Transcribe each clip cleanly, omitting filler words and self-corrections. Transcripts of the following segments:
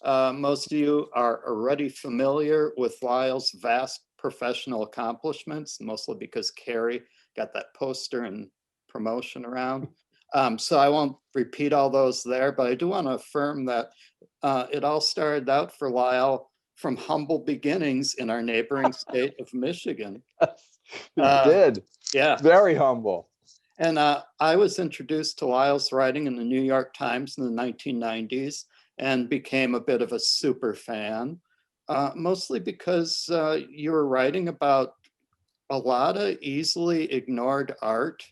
Most of you are already familiar with Lyle's vast professional accomplishments, mostly because Carrie got that poster and promotion around. So I won't repeat all those there, but I do want to affirm that it all started out for Lyle from humble beginnings in our neighboring state of Michigan. It did. Yeah. Very humble. And I was introduced to Lyle's writing in the New York Times in the 1990s and became a bit of a super fan, mostly because you were writing about a lot of easily ignored art,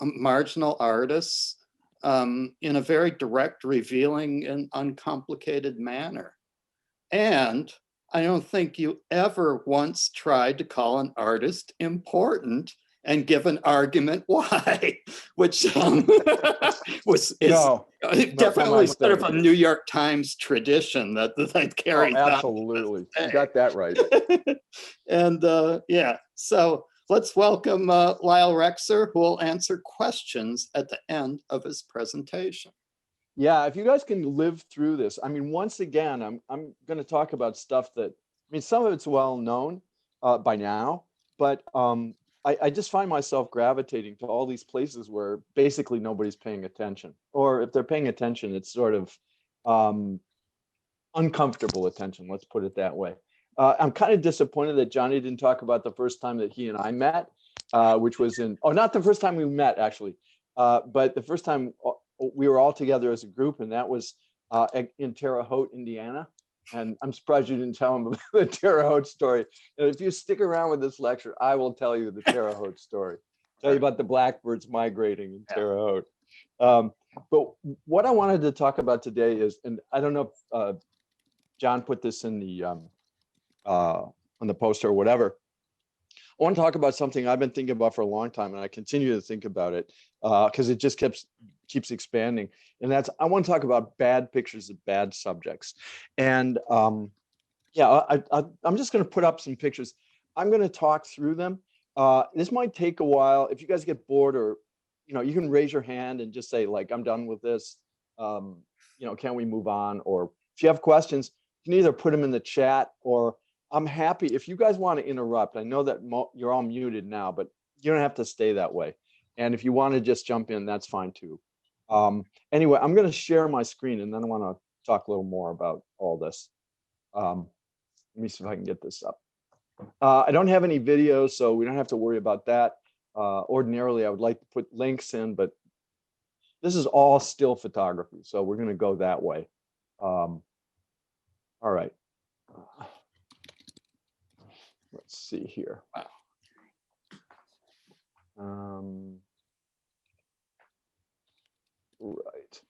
marginal artists, in a very direct, revealing, and uncomplicated manner. And I don't think you ever once tried to call an artist important and give an argument why, which was definitely sort of a New York Times tradition that carries on. Absolutely, you got that right. And yeah, so let's welcome Lyle Rexer, who will answer questions at the end of his presentation. Yeah, if you guys can live through this, I mean, once again, I'm going to talk about stuff that, I mean, some of it's well known by now, but I just find myself gravitating to all these places where basically nobody's paying attention, or if they're paying attention, it's sort of uncomfortable attention. Let's put it that way. I'm kind of disappointed that Johnny didn't talk about the first time that he and I met, which was not the first time we met actually, but the first time we were all together as a group, and that was in Terre Haute, Indiana. And I'm surprised you didn't tell him about the Terre Haute story. And if you stick around with this lecture, I will tell you the Terre Haute story. Tell you about the blackbirds migrating in Terre Haute. But what I wanted to talk about today is, and I don't know if John put this in the on the poster or whatever. I want to talk about something I've been thinking about for a long time, and I continue to think about it because it just keeps expanding. And that's, I want to talk about bad pictures of bad subjects. And yeah, I'm just going to put up some pictures. I'm going to talk through them. This might take a while. If you guys get bored, or you can raise your hand and just say, like, I'm done with this. Can we move on? Or if you have questions, you can either put them in the chat, or I'm happy if you guys want to interrupt. I know that you're all muted now, but you don't have to stay that way. And if you want to just jump in, that's fine too. Anyway, I'm going to share my screen, and then I want to talk a little more about all this. Let me see if I can get this up. I don't have any videos, so we don't have to worry about that. Ordinarily, I would like to put links in, but this is all still photography, so we're going to go that way. All right. Let's see here. Right.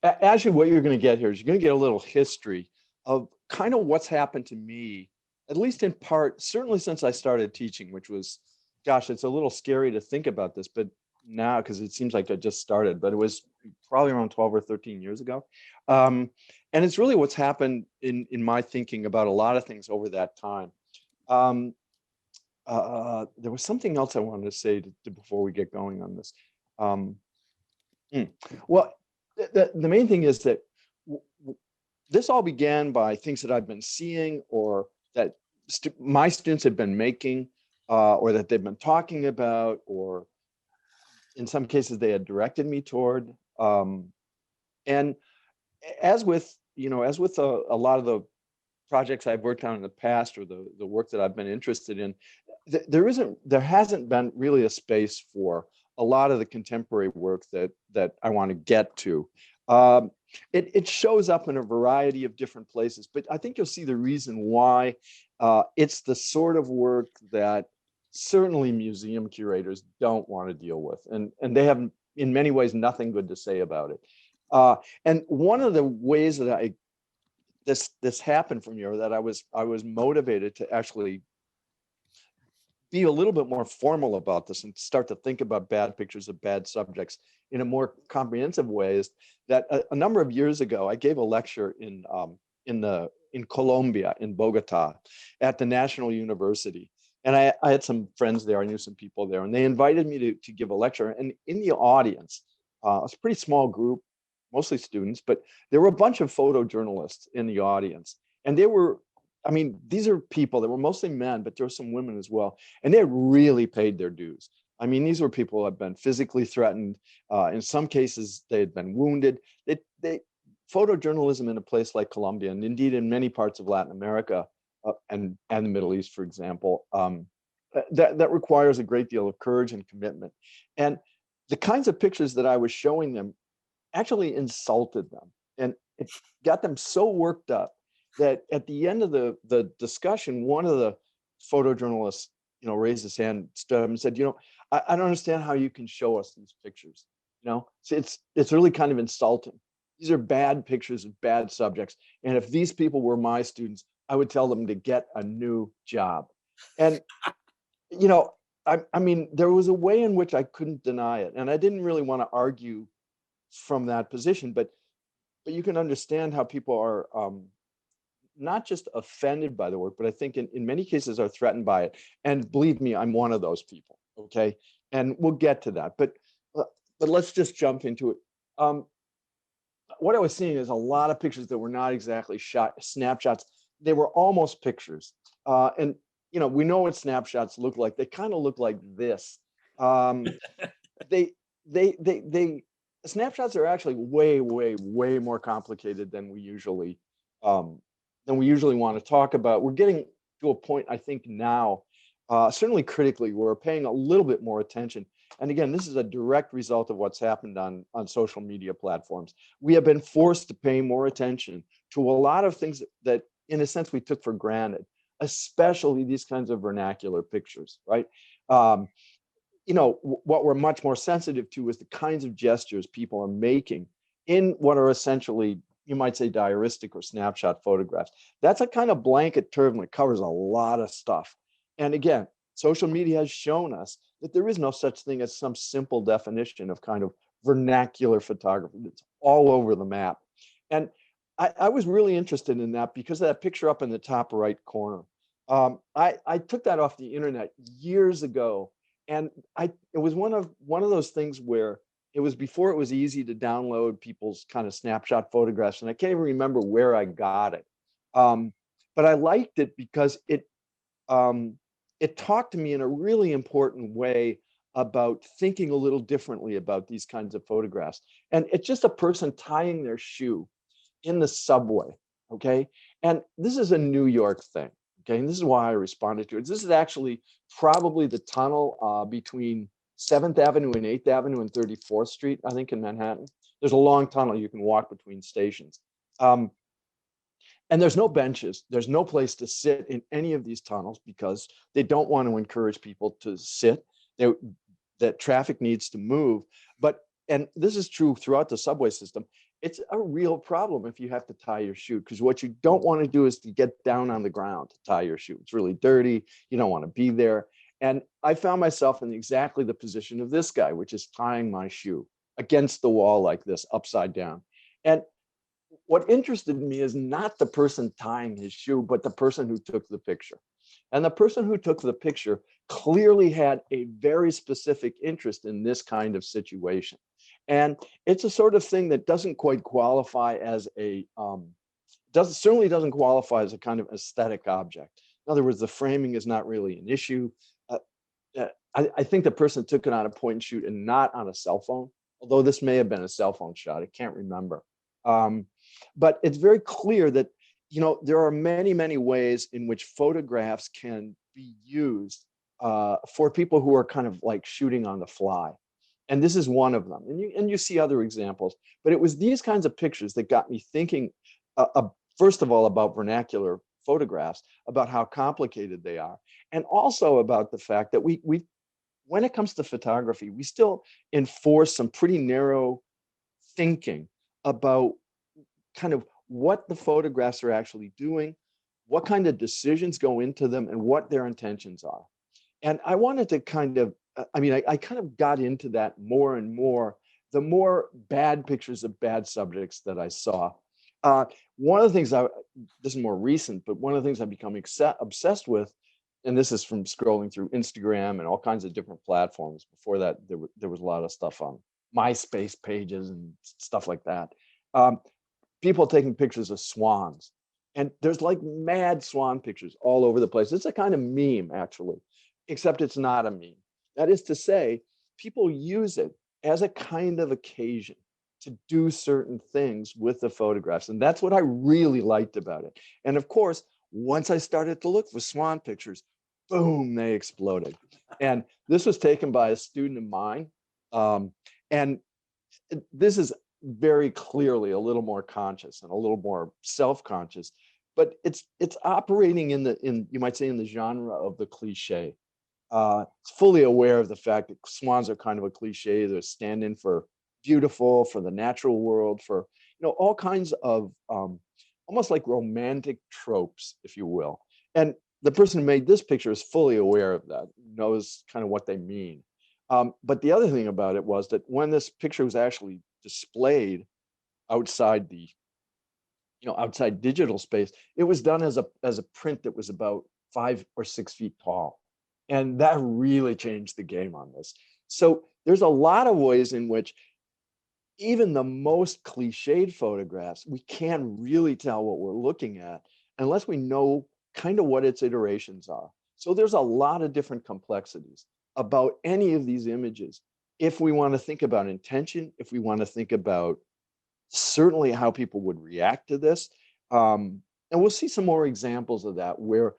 Actually, what you're going to get here is you're going to get a little history of kind of what's happened to me, at least in part, certainly since I started teaching, which was, gosh, it's a little scary to think about this, but now, because it seems like I just started, but it was probably around 12 or 13 years ago. And it's really what's happened in my thinking about a lot of things over that time. There was something else I wanted to say before we get going on this. Well, the main thing is that this all began by things that I've been seeing, or that my students have been making, or that they've been talking about, or in some cases they had directed me toward. And as with a lot of the projects I've worked on in the past, or the work that I've been interested in, there hasn't been really a space for a lot of the contemporary work that I want to get to. It shows up in a variety of different places, but I think you'll see the reason why. It's the sort of work that certainly museum curators don't want to deal with, and they have in many ways nothing good to say about it. And one of the ways that this happened for me, or that I was motivated to actually be a little bit more formal about this and start to think about bad pictures of bad subjects in a more comprehensive way, is that a number of years ago I gave a lecture in Colombia, in Bogota, at the National University. And I had some friends there. I knew some people there, and they invited me to give a lecture. And in the audience, it was a pretty small group, mostly students, but there were a bunch of photojournalists in the audience. And they were, I mean, these are people that were mostly men, but there were some women as well. And they had really paid their dues. I mean, these were people who had been physically threatened. In some cases, they had been wounded. They photojournalism in a place like Colombia, and indeed in many parts of Latin America, and the Middle East, for example, that requires a great deal of courage and commitment. And the kinds of pictures that I was showing them actually insulted them, and it got them so worked up that at the end of the discussion, one of the photojournalists, raised his hand, stood up and said, I don't understand how you can show us these pictures. So it's really kind of insulting. These are bad pictures of bad subjects, and if these people were my students, I would tell them to get a new job. And you know, I mean, there was a way in which I couldn't deny it, and I didn't really want to argue from that position, but you can understand how people are not just offended by the work, but I think in many cases are threatened by it. And believe me, I'm one of those people. Okay, and we'll get to that, uh, but let's just jump into it. Um, what I was seeing is a lot of pictures that were not exactly snapshots. They were almost pictures. And we know what snapshots look like. They kind of look like this. Um, they, they snapshots are actually way, way, way more complicated um, than we usually want to talk about. We're getting to a point, I think now, certainly critically, we're paying a little bit more attention. And again, this is a direct result of what's happened on social media platforms. We have been forced to pay more attention to a lot of things that in a sense, we took for granted, especially these kinds of vernacular pictures, right? Um, what we're much more sensitive to is the kinds of gestures people are making in what are essentially, you might say, diaristic or snapshot photographs. That's a kind of blanket term that covers a lot of stuff. And again, social media has shown us that there is no such thing as some simple definition of kind of vernacular photography. It's all over the map. And I was really interested in that because of that picture up in the top right corner. I took that off the internet years ago, and it was one of those things where it was before it was easy to download people's kind of snapshot photographs, and I can't even remember where I got it. Um, but I liked it because um, it talked to me in a really important way about thinking a little differently about these kinds of photographs. And it's just a person tying their shoe in the subway. Okay. And this is a New York thing. Okay. And this is why I responded to it. This is actually probably the tunnel between 7th Avenue and 8th Avenue and 34th Street, I think, in Manhattan. There's a long tunnel you can walk between stations. Um, and there's no benches. There's no place to sit in any of these tunnels because they don't want to encourage people to sit. They, that traffic needs to move. And this is true throughout the subway system. It's a real problem if you have to tie your shoe, because what you don't want to do is to get down on the ground to tie your shoe. It's really dirty. You don't want to be there. And I found myself in exactly the position of this guy, which is tying my shoe against the wall like this, upside down. And what interested me is not the person tying his shoe, but the person who took the picture. And the person who took the picture clearly had a very specific interest in this kind of situation. And it's a sort of thing that doesn't quite qualify as certainly doesn't qualify as a kind of aesthetic object. In other words, the framing is not really an issue. Uh, I think the person took it on a point and shoot and not on a cell phone, although this may have been a cell phone shot. I can't remember. Um, but it's very clear that, there are many, many ways in which photographs can be used for people who are kind of like shooting on the fly. And this is one of them. And you see other examples. But it was these kinds of pictures that got me thinking, first of all, about vernacular photographs, about how complicated they are, and also about the fact that we when it comes to photography, we still enforce some pretty narrow thinking about kind of what the photographs are actually doing, what kind of decisions go into them, and what their intentions are. And I wanted to kind of, I kind of got into that more and more, the more bad pictures of bad subjects that I saw. One of the things this is more recent, but one of the things I've become obsessed with and this is from scrolling through Instagram and all kinds of different platforms. Before that, there was a lot of stuff on MySpace pages and stuff like that. Um, People taking pictures of swans. And there's like mad swan pictures all over the place. It's a kind of meme, actually, except it's not a meme. That is to say, people use it as a kind of occasion to do certain things with the photographs. And that's what I really liked about it. And of course, once I started to look for swan pictures, boom, they exploded. And this was taken by a student of mine. And this is very clearly a little more conscious and a little more self-conscious, but it's operating in you might say in the genre of the cliche. It's fully aware of the fact that swans are kind of a cliche. They're stand-in for beautiful, for the natural world, for all kinds of almost like romantic tropes, if you will. And the person who made this picture is fully aware of that, knows kind of what they mean. But the other thing about it was that when this picture was actually displayed outside the outside digital space, it was done as a print that was about 5 or 6 feet tall, and that really changed the game on this. So there's a lot of ways in which even the most cliched photographs, we can't really tell what we're looking at unless we know kind of what its iterations are. So there's a lot of different complexities about any of these images. If we want to think about intention, if we want to think about certainly how people would react to this, and we'll see some more examples of that where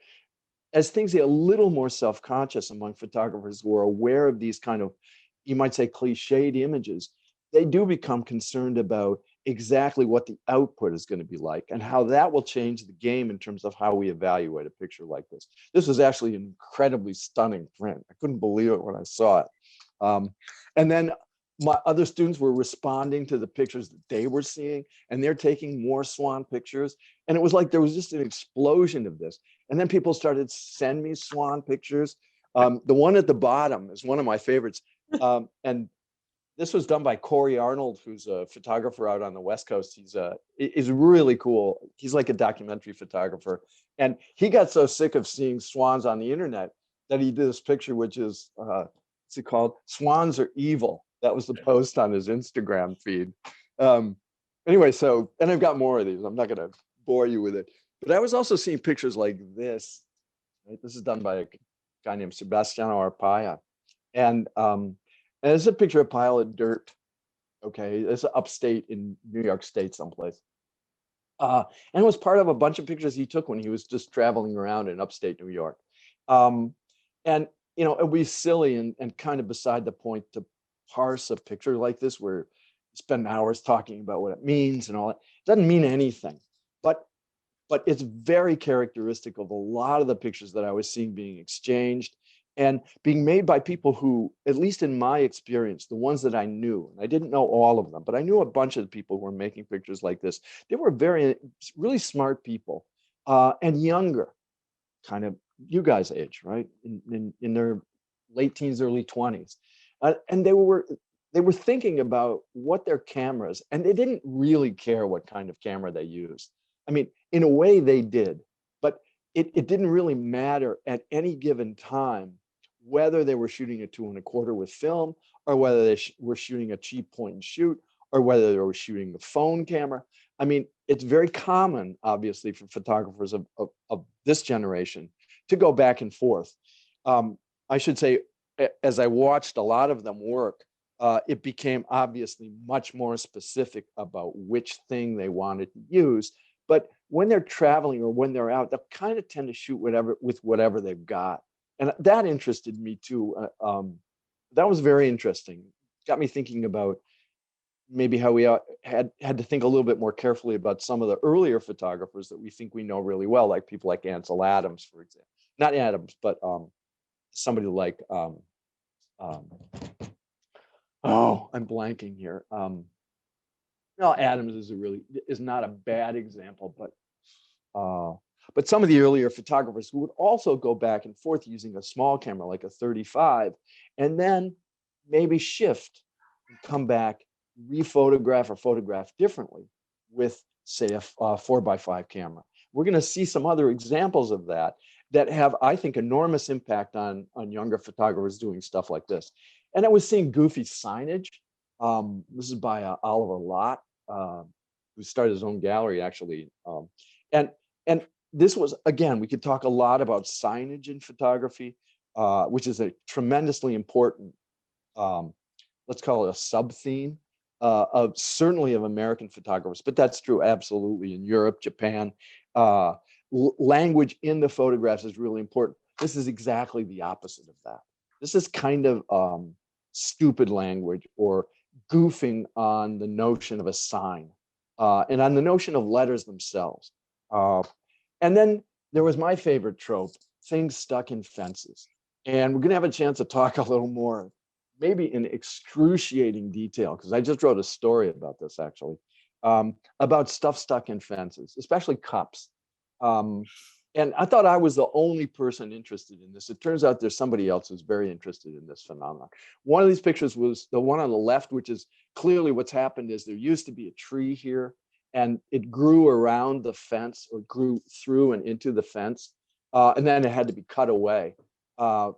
as things get a little more self-conscious among photographers who are aware of these kind of, you might say, cliched images, they do become concerned about exactly what the output is going to be like and how that will change the game in terms of how we evaluate a picture like this. This was actually an incredibly stunning print. I couldn't believe it when I saw it. And then my other students were responding to the pictures that they were seeing, and they're taking more swan pictures. And it was like there was just an explosion of this. And then people started to send me swan pictures. The one at the bottom is one of my favorites. And this was done by Corey Arnold, who's a photographer out on the West Coast. He's really cool. He's like a documentary photographer. And he got so sick of seeing swans on the internet that he did this picture, which is, what's it called? Swans Are Evil. That was the post on his Instagram feed. Anyway, and I've got more of these. I'm not going to bore you with it. But I was also seeing pictures like this. Right? This is done by a guy named Sebastiano Arpaia. And it's a picture of a pile of dirt. Okay, it's upstate in New York State someplace. And it was part of a bunch of pictures he took when he was just traveling around in upstate New York. And it would be silly and kind of beside the point to parse a picture like this where you spend hours talking about what it means and all that. It doesn't mean anything. But it's very characteristic of a lot of the pictures that I was seeing being exchanged and being made by people who, at least in my experience, the ones that I knew, and I didn't know all of them, but I knew a bunch of the people who were making pictures like this. They were really smart people and younger, kind of you guys' age, right? In their late teens, early 20s. And they were thinking about what their cameras, and they didn't really care what kind of camera they used. I mean, in a way they did, but it didn't really matter at any given time whether they were shooting a 2.25 with film or whether they were shooting a cheap point and shoot or whether they were shooting the phone camera. I mean, it's very common, obviously, for photographers of this generation to go back and forth. I should say, as I watched a lot of them work, it became obviously much more specific about which thing they wanted to use. But when they're traveling or when they're out, they'll kind of tend to shoot with whatever they've got. And that interested me too. That was very interesting. Got me thinking about maybe how we had to think a little bit more carefully about some of the earlier photographers that we think we know really well, like people like Ansel Adams, for example. Not Adams, but somebody like, oh, I'm blanking here. No, Adams is not a bad example, but some of the earlier photographers who would also go back and forth using a small camera like a 35, and then maybe shift and come back, rephotograph or photograph differently with, say, a 4x5 camera. We're going to see some other examples of that. that have, I think, enormous impact on younger photographers doing stuff like this. And I was seeing goofy signage. This is by Oliver Lott, who started his own gallery, actually. And and this was, again, we could talk a lot about signage in photography, which is a tremendously important, let's call it a sub theme, of certainly of American photographers, but that's true absolutely in Europe, Japan. Uh, Language in the photographs is really important. This is exactly the opposite of that. This is kind of stupid language, or goofing on the notion of a sign, and on the notion of letters themselves. And then there was my favorite trope, things stuck in fences. And we're going to have a chance to talk a little more, maybe in excruciating detail, because I just wrote a story about this, actually, about stuff stuck in fences, especially cups. Um, and I thought I was the only person interested in this. It turns out there's somebody else who's very interested in this phenomenon. One of these pictures was the one on the left, which is clearly what's happened is there used to be a tree here, and it grew around the fence, or grew through and into the fence, and then it had to be cut away.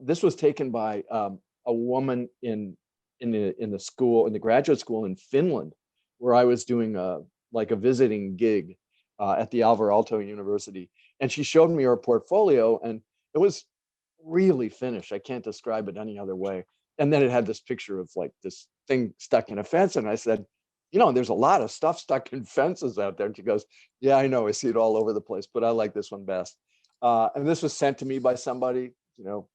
This was taken by a woman in the school, in the graduate school in Finland, where I was doing like a visiting gig at the Alvar Aalto University, and she showed me her portfolio, and it was really finished. I can't describe it any other way. And then it had this picture of like this thing stuck in a fence, and I said, you know, there's a lot of stuff stuck in fences out there. And she goes, yeah, I know, I see it all over the place, but I like this one best. And this was sent to me by somebody, you know,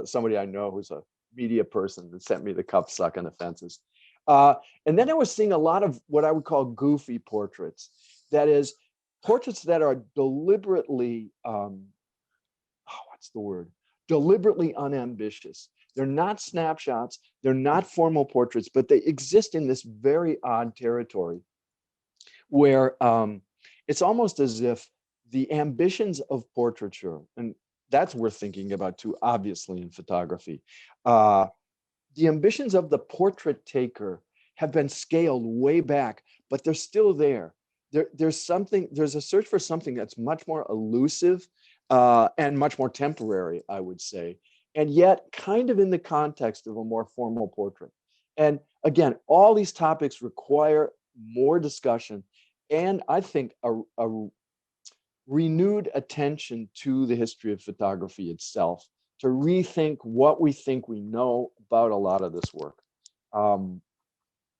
somebody I know who's a media person, that sent me the cup stuck in the fences. And then I was seeing a lot of what I would call goofy portraits. That is, portraits that are deliberately, what's the word? Deliberately unambitious. They're not snapshots, they're not formal portraits, but they exist in this very odd territory where it's almost as if the ambitions of portraiture, and that's worth thinking about too, obviously, in photography. The ambitions of the portrait taker have been scaled way back, but they're still there. There's a search for something that's much more elusive and much more temporary, I would say, and yet kind of in the context of a more formal portrait. And again, all these topics require more discussion, and I think a renewed attention to the history of photography itself, to rethink what we think we know about a lot of this work.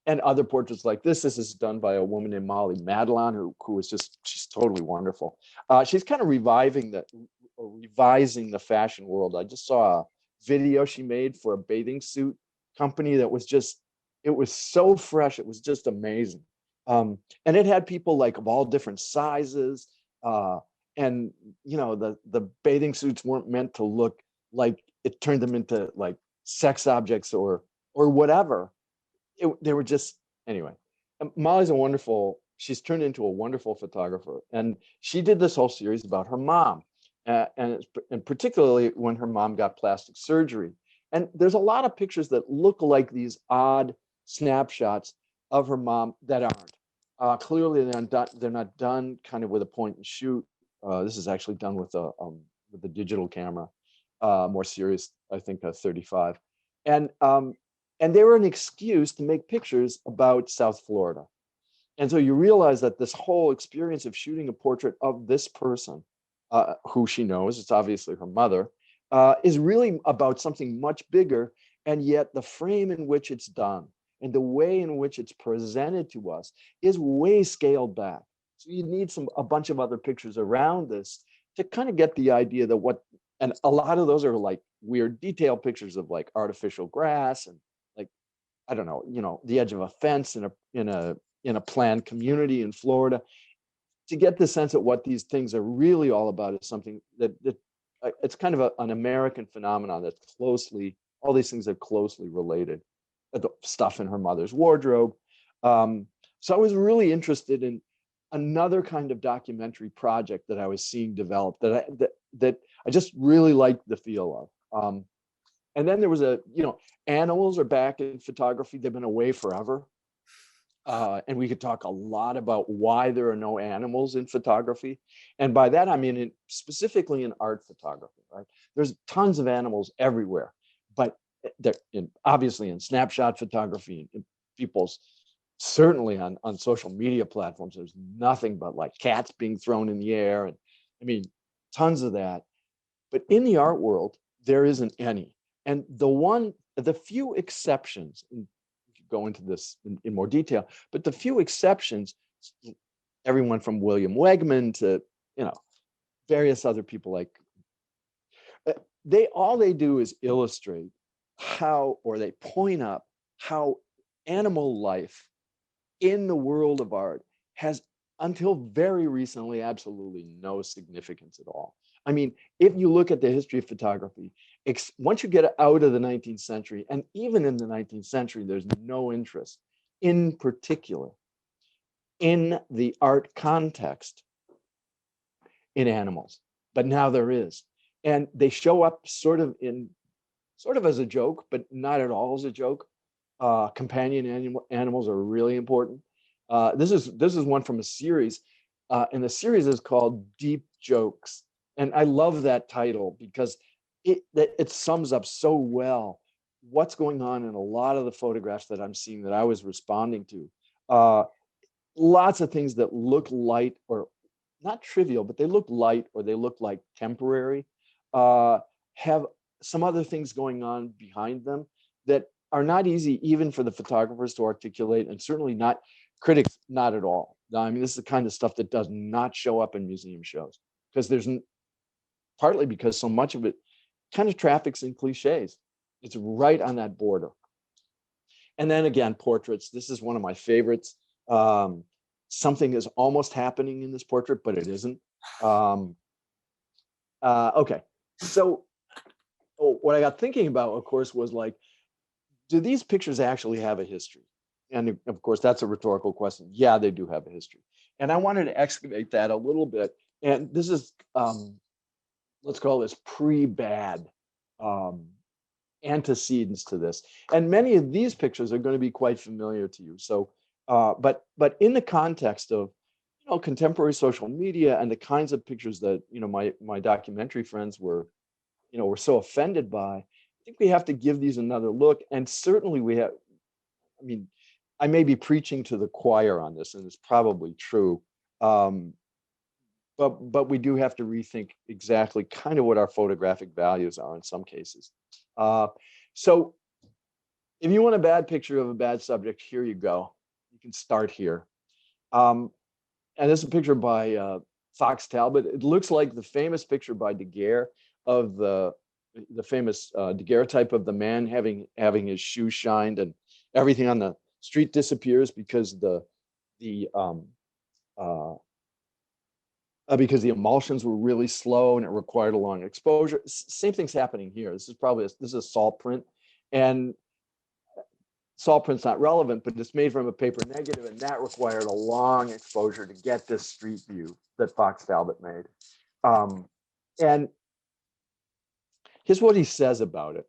And other portraits like this. This is done by a woman named Molly Madelon, who is just, she's totally wonderful. She's kind of revising the fashion world. I just saw a video she made for a bathing suit company that was just, it was so fresh. It was just amazing. And it had people like of all different sizes. And you know, the bathing suits weren't meant to look like it turned them into like sex objects or whatever. They were just, anyway. Molly's she's turned into a wonderful photographer, and she did this whole series about her mom, and particularly when her mom got plastic surgery. And there's a lot of pictures that look like these odd snapshots of her mom that aren't. Clearly, they're not done kind of with a point and shoot. This is actually done with a digital camera, more serious, I think, a 35, and they were an excuse to make pictures about South Florida. And so you realize that this whole experience of shooting a portrait of this person, who she knows, it's obviously her mother, is really about something much bigger. And yet the frame in which it's done and the way in which it's presented to us is way scaled back. So you need a bunch of other pictures around this to kind of get the idea that and a lot of those are like weird detailed pictures of like artificial grass and, I don't know, you know, the edge of a fence in a planned community in Florida, to get the sense of what these things are really all about is something that it's kind of an American phenomenon that's all these things are closely related. The stuff in her mother's wardrobe. So I was really interested in another kind of documentary project that I was seeing develop that I just really liked the feel of. And then there was animals are back in photography. They've been away forever. And we could talk a lot about why there are no animals in photography. And by that, I mean specifically in art photography, right? There's tons of animals everywhere, but they're obviously in snapshot photography, and people's certainly on social media platforms, there's nothing but like cats being thrown in the air. And I mean, tons of that. But in the art world, there isn't any. And the few exceptions, and we could go into this in more detail, but the few exceptions, everyone from William Wegman to, you know, various other people like, all they do is illustrate how, or they point up how animal life in the world of art has until very recently absolutely no significance at all. I mean, if you look at the history of photography, once you get out of the 19th century, and even in the 19th century, there's no interest in particular in the art context in animals. But now there is. And they show up sort of as a joke, but not at all as a joke. Companion animals are really important. This is one from a series, and the series is called Deep Jokes, and I love that title because it sums up so well what's going on in a lot of the photographs that I'm seeing that I was responding to. Lots of things that look light or not trivial, but they look light or they look like temporary, have some other things going on behind them that are not easy even for the photographers to articulate, and certainly not critics, not at all. I mean, this is the kind of stuff that does not show up in museum shows because partly because so much of it kind of traffics in cliches. It's right on that border. And then again, portraits. This is one of my favorites. Something is almost happening in this portrait, but it isn't. Okay, so what I got thinking about, of course, was like, do these pictures actually have a history? And of course, that's a rhetorical question. Yeah, they do have a history. And I wanted to excavate that a little bit. And this is, let's call this pre-bad antecedents to this. And many of these pictures are going to be quite familiar to you. So, but in the context of, you know, contemporary social media and the kinds of pictures that, you know, my documentary friends were so offended by, I think we have to give these another look. And certainly we have, I mean, I may be preaching to the choir on this, and it's probably true. But we do have to rethink exactly kind of what our photographic values are in some cases. So if you want a bad picture of a bad subject, here you go. You can start here. And this is a picture by Fox Talbot. It looks like the famous picture by De Gear of the famous daguerreotype of the man having his shoes shined and everything on the street disappears because because the emulsions were really slow and it required a long exposure. Same thing's happening here. This is a salt print, and salt print's not relevant, but it's made from a paper negative, and that required a long exposure to get this street view that Fox Talbot made. And here's what he says about it.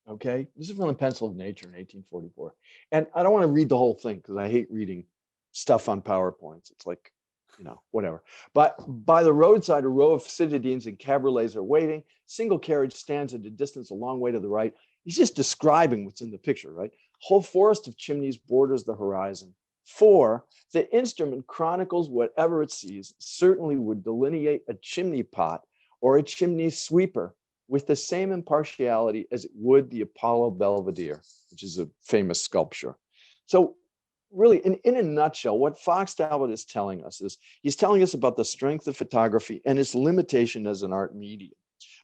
Okay, this is from the Pencil of Nature in 1844, and I don't want to read the whole thing because I hate reading stuff on PowerPoints. It's like, you know, whatever. But by the roadside, a row of citadines and cabriolets are waiting. Single carriage stands at a distance a long way to the right. He's just describing what's in the picture, right? Whole forest of chimneys borders the horizon. 4, the instrument chronicles whatever it sees, certainly would delineate a chimney pot or a chimney sweeper with the same impartiality as it would the Apollo Belvedere, which is a famous sculpture. So really, in a nutshell, what Fox Talbot is telling us is he's telling us about the strength of photography and its limitation as an art medium.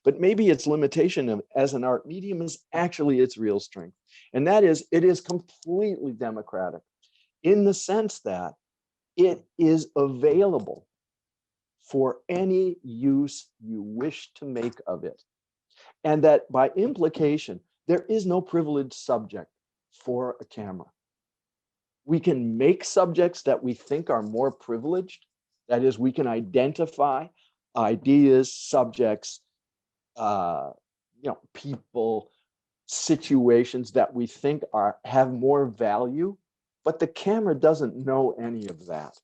But maybe its limitation as an art medium is actually its real strength. And that is, it is completely democratic in the sense that it is available for any use you wish to make of it. And that by implication, there is no privileged subject for a camera. We can make subjects that we think are more privileged. That is, we can identify ideas, subjects, people, situations that we think have more value But the camera doesn't know any of that.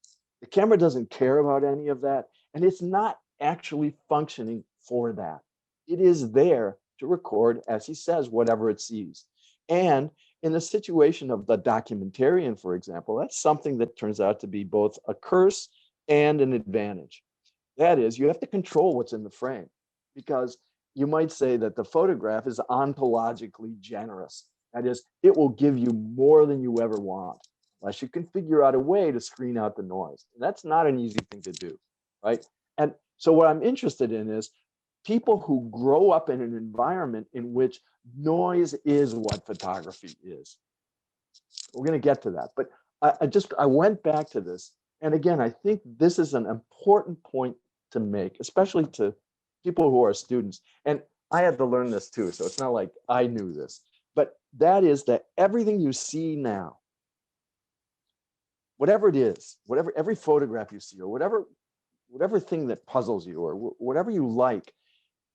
The camera doesn't care about any of that. And it's not actually functioning for that. It is there to record, as he says, whatever it sees. And in the situation of the documentarian, for example, that's something that turns out to be both a curse and an advantage. That is, you have to control what's in the frame, because you might say that the photograph is ontologically generous. That is, it will give you more than you ever want, unless you can figure out a way to screen out the noise. And that's not an easy thing to do, right? And so what I'm interested in is people who grow up in an environment in which noise is what photography is. We're going to get to that. But I went back to this. And again, I think this is an important point to make, especially to people who are students. And I had to learn this too. So it's not like I knew this, but that is that everything you see now, whatever it is, whatever, every photograph you see, or whatever thing that puzzles you, or whatever you like,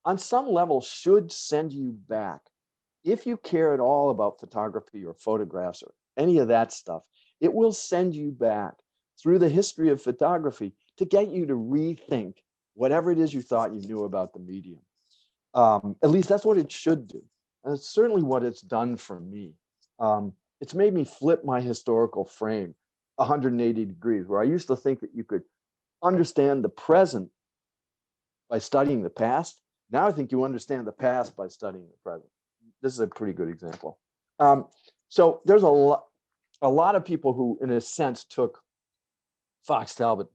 on some level should send you back. If you care at all about photography or photographs or any of that stuff, it will send you back through the history of photography to get you to rethink whatever it is you thought you knew about the medium. At least that's what it should do. And it's certainly what it's done for me. It's made me flip my historical frame 180 degrees, where I used to think that you could understand the present by studying the past. Now I think you understand the past by studying the present. This is a pretty good example. So there's a lot of people who, in a sense, took Fox Talbot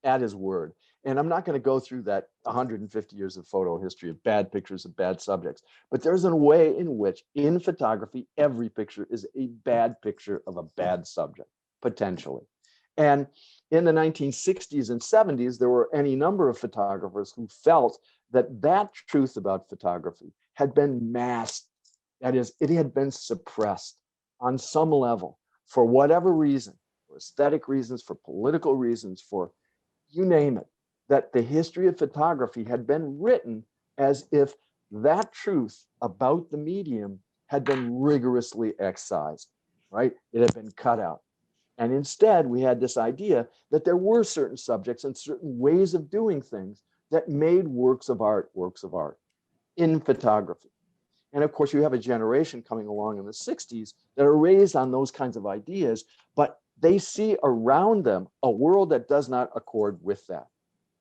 at his word. And I'm not going to go through that 150 years of photo history of bad pictures of bad subjects. But there's a way in which, in photography, every picture is a bad picture of a bad subject, potentially. And in the 1960s and 70s, there were any number of photographers who felt that that truth about photography had been masked. That is, it had been suppressed on some level for whatever reason, for aesthetic reasons, for political reasons, for you name it, that the history of photography had been written as if that truth about the medium had been rigorously excised, right? It had been cut out. And instead, we had this idea that there were certain subjects and certain ways of doing things that made works of art in photography. And of course, you have a generation coming along in the 60s that are raised on those kinds of ideas, but they see around them a world that does not accord with that,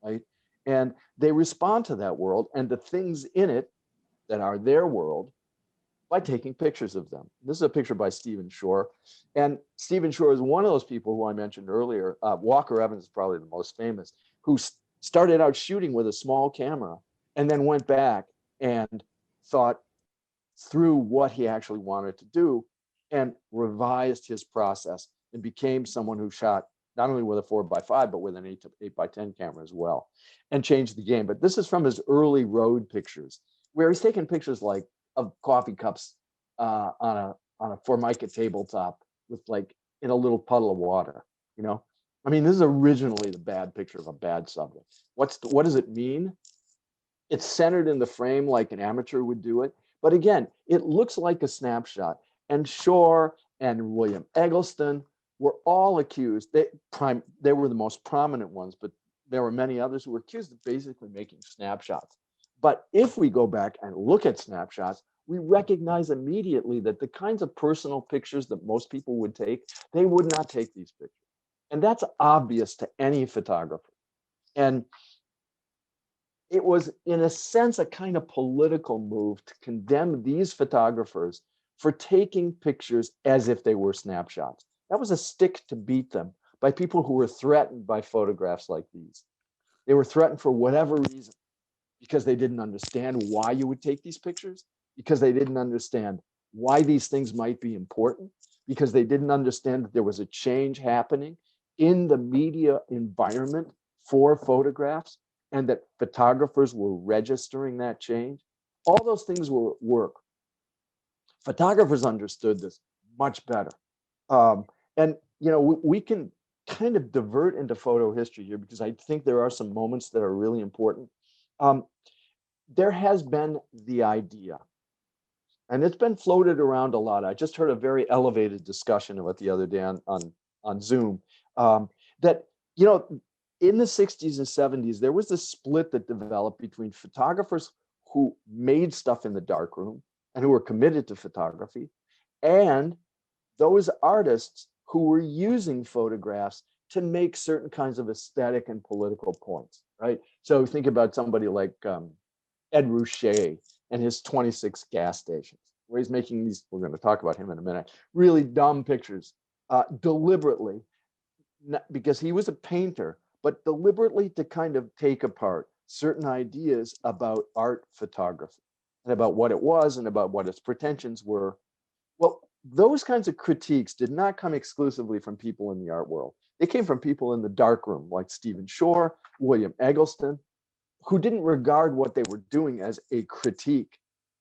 right? And they respond to that world and the things in it that are their world by taking pictures of them. This is a picture by Stephen Shore. And Stephen Shore is one of those people who I mentioned earlier. Walker Evans is probably the most famous, who started out shooting with a small camera and then went back and thought through what he actually wanted to do and revised his process and became someone who shot not only with a 4x5, but with an 8x10 camera as well, and changed the game. But this is from his early road pictures, where he's taking pictures like of coffee cups on a Formica tabletop with like in a little puddle of water. You know, I mean, this is originally the bad picture of a bad subject. What does it mean? It's centered in the frame like an amateur would do it. But again, it looks like a snapshot. And Shore and William Eggleston were all accused. They were the most prominent ones, but there were many others who were accused of basically making snapshots. But if we go back and look at snapshots, we recognize immediately that the kinds of personal pictures that most people would take, they would not take these pictures. And that's obvious to any photographer. And it was, in a sense, a kind of political move to condemn these photographers for taking pictures as if they were snapshots. That was a stick to beat them by people who were threatened by photographs like these. They were threatened for whatever reason, because they didn't understand why you would take these pictures, because they didn't understand why these things might be important, because they didn't understand that there was a change happening in the media environment for photographs, and that photographers were registering that change. All those things were at work. Photographers understood this much better. And, you know, we can kind of divert into photo history here, because I think there are some moments that are really important. There has been the idea and it's been floated around a lot. I just heard a very elevated discussion of it the other day on Zoom. That, you know, in the 60s and 70s, there was this split that developed between photographers who made stuff in the darkroom and who were committed to photography, and those artists who were using photographs to make certain kinds of aesthetic and political points, right? So think about somebody like Ed Ruscha and his 26 gas stations, where he's making these, we're going to talk about him in a minute, really dumb pictures deliberately, because he was a painter, but deliberately to kind of take apart certain ideas about art photography and about what it was and about what its pretensions were. Well, those kinds of critiques did not come exclusively from people in the art world. They came from people in the darkroom, like Stephen Shore, William Eggleston, who didn't regard what they were doing as a critique,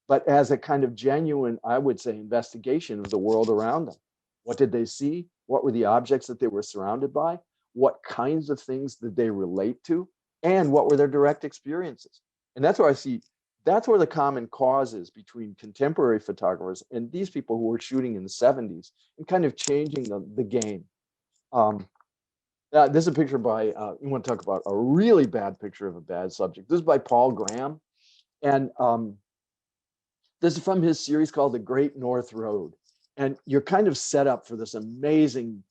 but as a kind of genuine, I would say, investigation of the world around them. What did they see? What were the objects that they were surrounded by? What kinds of things did they relate to? And what were their direct experiences? And that's where I see, that's where the common cause is between contemporary photographers and these people who were shooting in the 70s and kind of changing the game. This is a picture by, you want to talk about a really bad picture of a bad subject. This is by Paul Graham. And this is from his series called The Great North Road. And you're kind of set up for this amazing,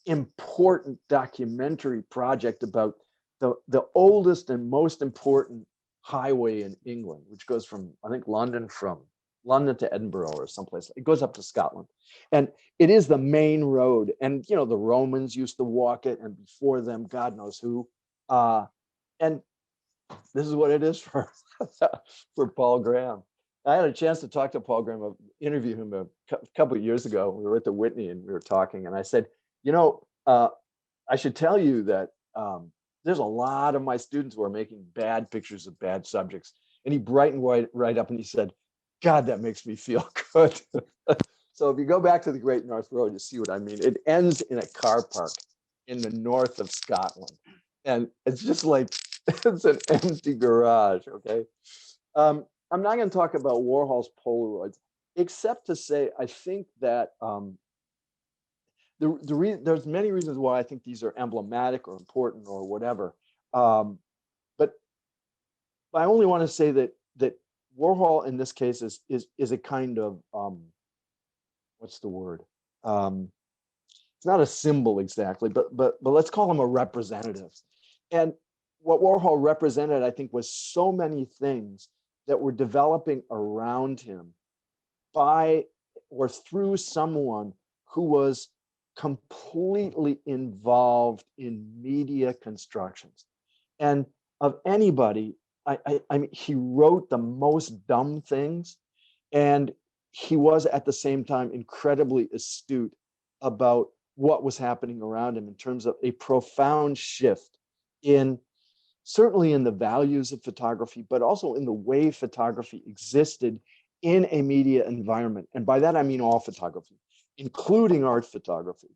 important documentary project about the oldest and most important highway in England, which goes from, I think, London to Edinburgh or someplace. It goes up to Scotland. And it is the main road. And, you know, the Romans used to walk it, and before them, God knows who. And this is what it is for, for Paul Graham. I had a chance to talk to Paul Graham, interview him a couple of years ago. We were at the Whitney and we were talking, and I said, you know, I should tell you that there's a lot of my students who are making bad pictures of bad subjects. And he brightened right up and he said, God, that makes me feel good. So if you go back to the Great North Road, you see what I mean. It ends in a car park in the north of Scotland. And it's just like, it's an empty garage, okay? I'm not going to talk about Warhol's Polaroids, except to say I think that there's many reasons why I think these are emblematic or important or whatever. But I only want to say that Warhol in this case is a kind of what's the word? It's not a symbol exactly, but let's call him a representative. And what Warhol represented, I think, was so many things that were developing around him by or through someone who was completely involved in media constructions. And of anybody, I mean, he wrote the most dumb things, and he was at the same time incredibly astute about what was happening around him in terms of a profound shift in certainly in the values of photography, but also in the way photography existed in a media environment. And by that, I mean all photography, including art photography.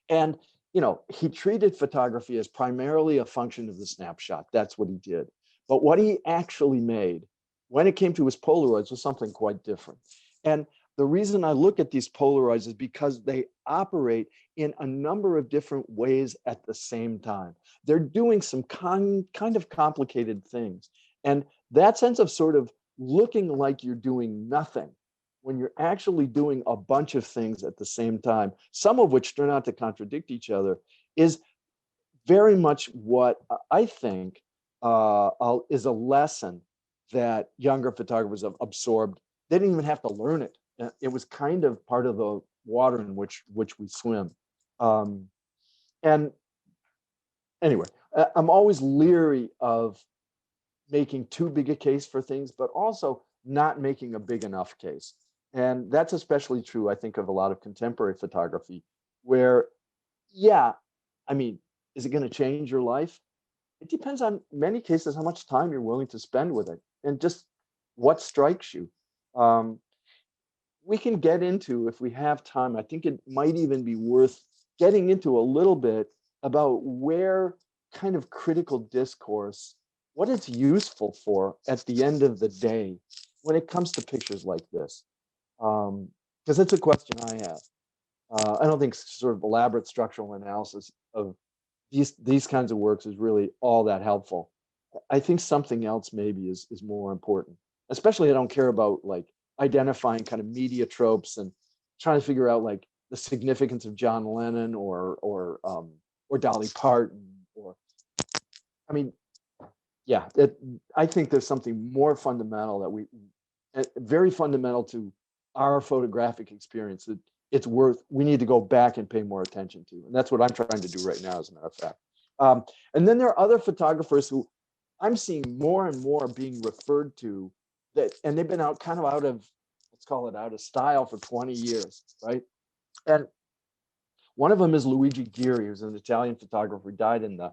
And, you know, he treated photography as primarily a function of the snapshot. That's what he did. But what he actually made when it came to his Polaroids was something quite different. And the reason I look at these Polaroids is because they operate in a number of different ways at the same time. They're doing some kind of complicated things. And that sense of sort of looking like you're doing nothing when you're actually doing a bunch of things at the same time, some of which turn out to contradict each other, is very much what I think is a lesson that younger photographers have absorbed. They didn't even have to learn it. It was kind of part of the water in which we swim. And anyway, I'm always leery of making too big a case for things, but also not making a big enough case. And that's especially true, I think, of a lot of contemporary photography, where, yeah, I mean, is it going to change your life? It depends on many cases how much time you're willing to spend with it and just what strikes you. We can get into, if we have time, I think it might even be worth getting into a little bit about where kind of critical discourse, what it's useful for at the end of the day when it comes to pictures like this. Because it's a question I have. I don't think sort of elaborate structural analysis of these kinds of works is really all that helpful. I think something else maybe is more important. Especially, I don't care about like identifying kind of media tropes and trying to figure out like the significance of John Lennon or Dolly Parton or I mean, yeah, I think there's something more fundamental that very fundamental to our photographic experience that we need to go back and pay more attention to. And that's what I'm trying to do right now, as a matter of fact. And then there are other photographers who I'm seeing more and more being referred to and they've been out of, let's call it out of style for 20 years, right? And one of them is Luigi Gear. He was an Italian photographer. He died in the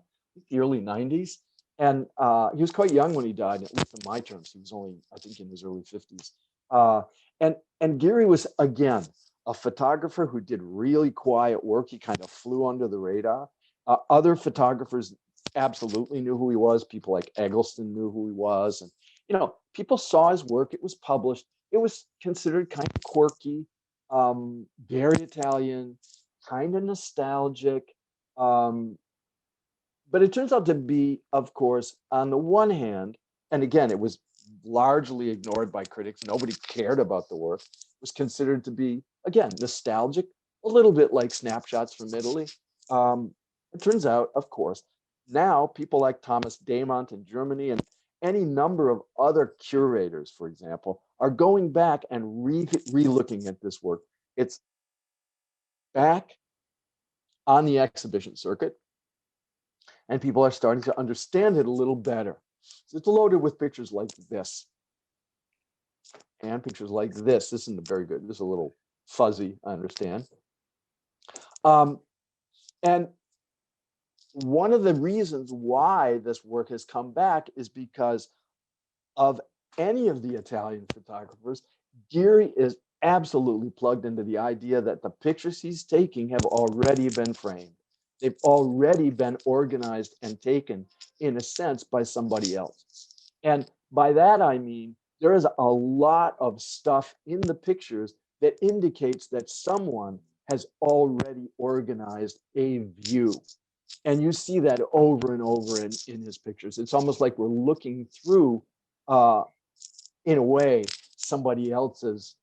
early 90s. And he was quite young when he died, at least in my terms. He was only, I think, in his early 50s. And Geary was, again, a photographer who did really quiet work. He kind of flew under the radar. Other photographers absolutely knew who he was. People like Eggleston knew who he was. And, people saw his work. It was published. It was considered kind of quirky, very Italian, kind of nostalgic. But it turns out to be, of course, on the one hand, and again, it was largely ignored by critics. Nobody cared about the work. It was considered to be, again, nostalgic, a little bit like snapshots from Italy. It turns out, of course, now people like Thomas Damont in Germany and any number of other curators, for example, are going back and re-looking at this work. It's back on the exhibition circuit, and people are starting to understand it a little better. So it's loaded with pictures like this and pictures like this. This isn't very good. This is a little fuzzy, I understand. And one of the reasons why this work has come back is because of any of the Italian photographers, Geary is absolutely plugged into the idea that the pictures he's taking have already been framed. They've already been organized and taken, in a sense, by somebody else. And by that, I mean, there is a lot of stuff in the pictures that indicates that someone has already organized a view. And you see that over and over in his pictures. It's almost like we're looking through, in a way, somebody else's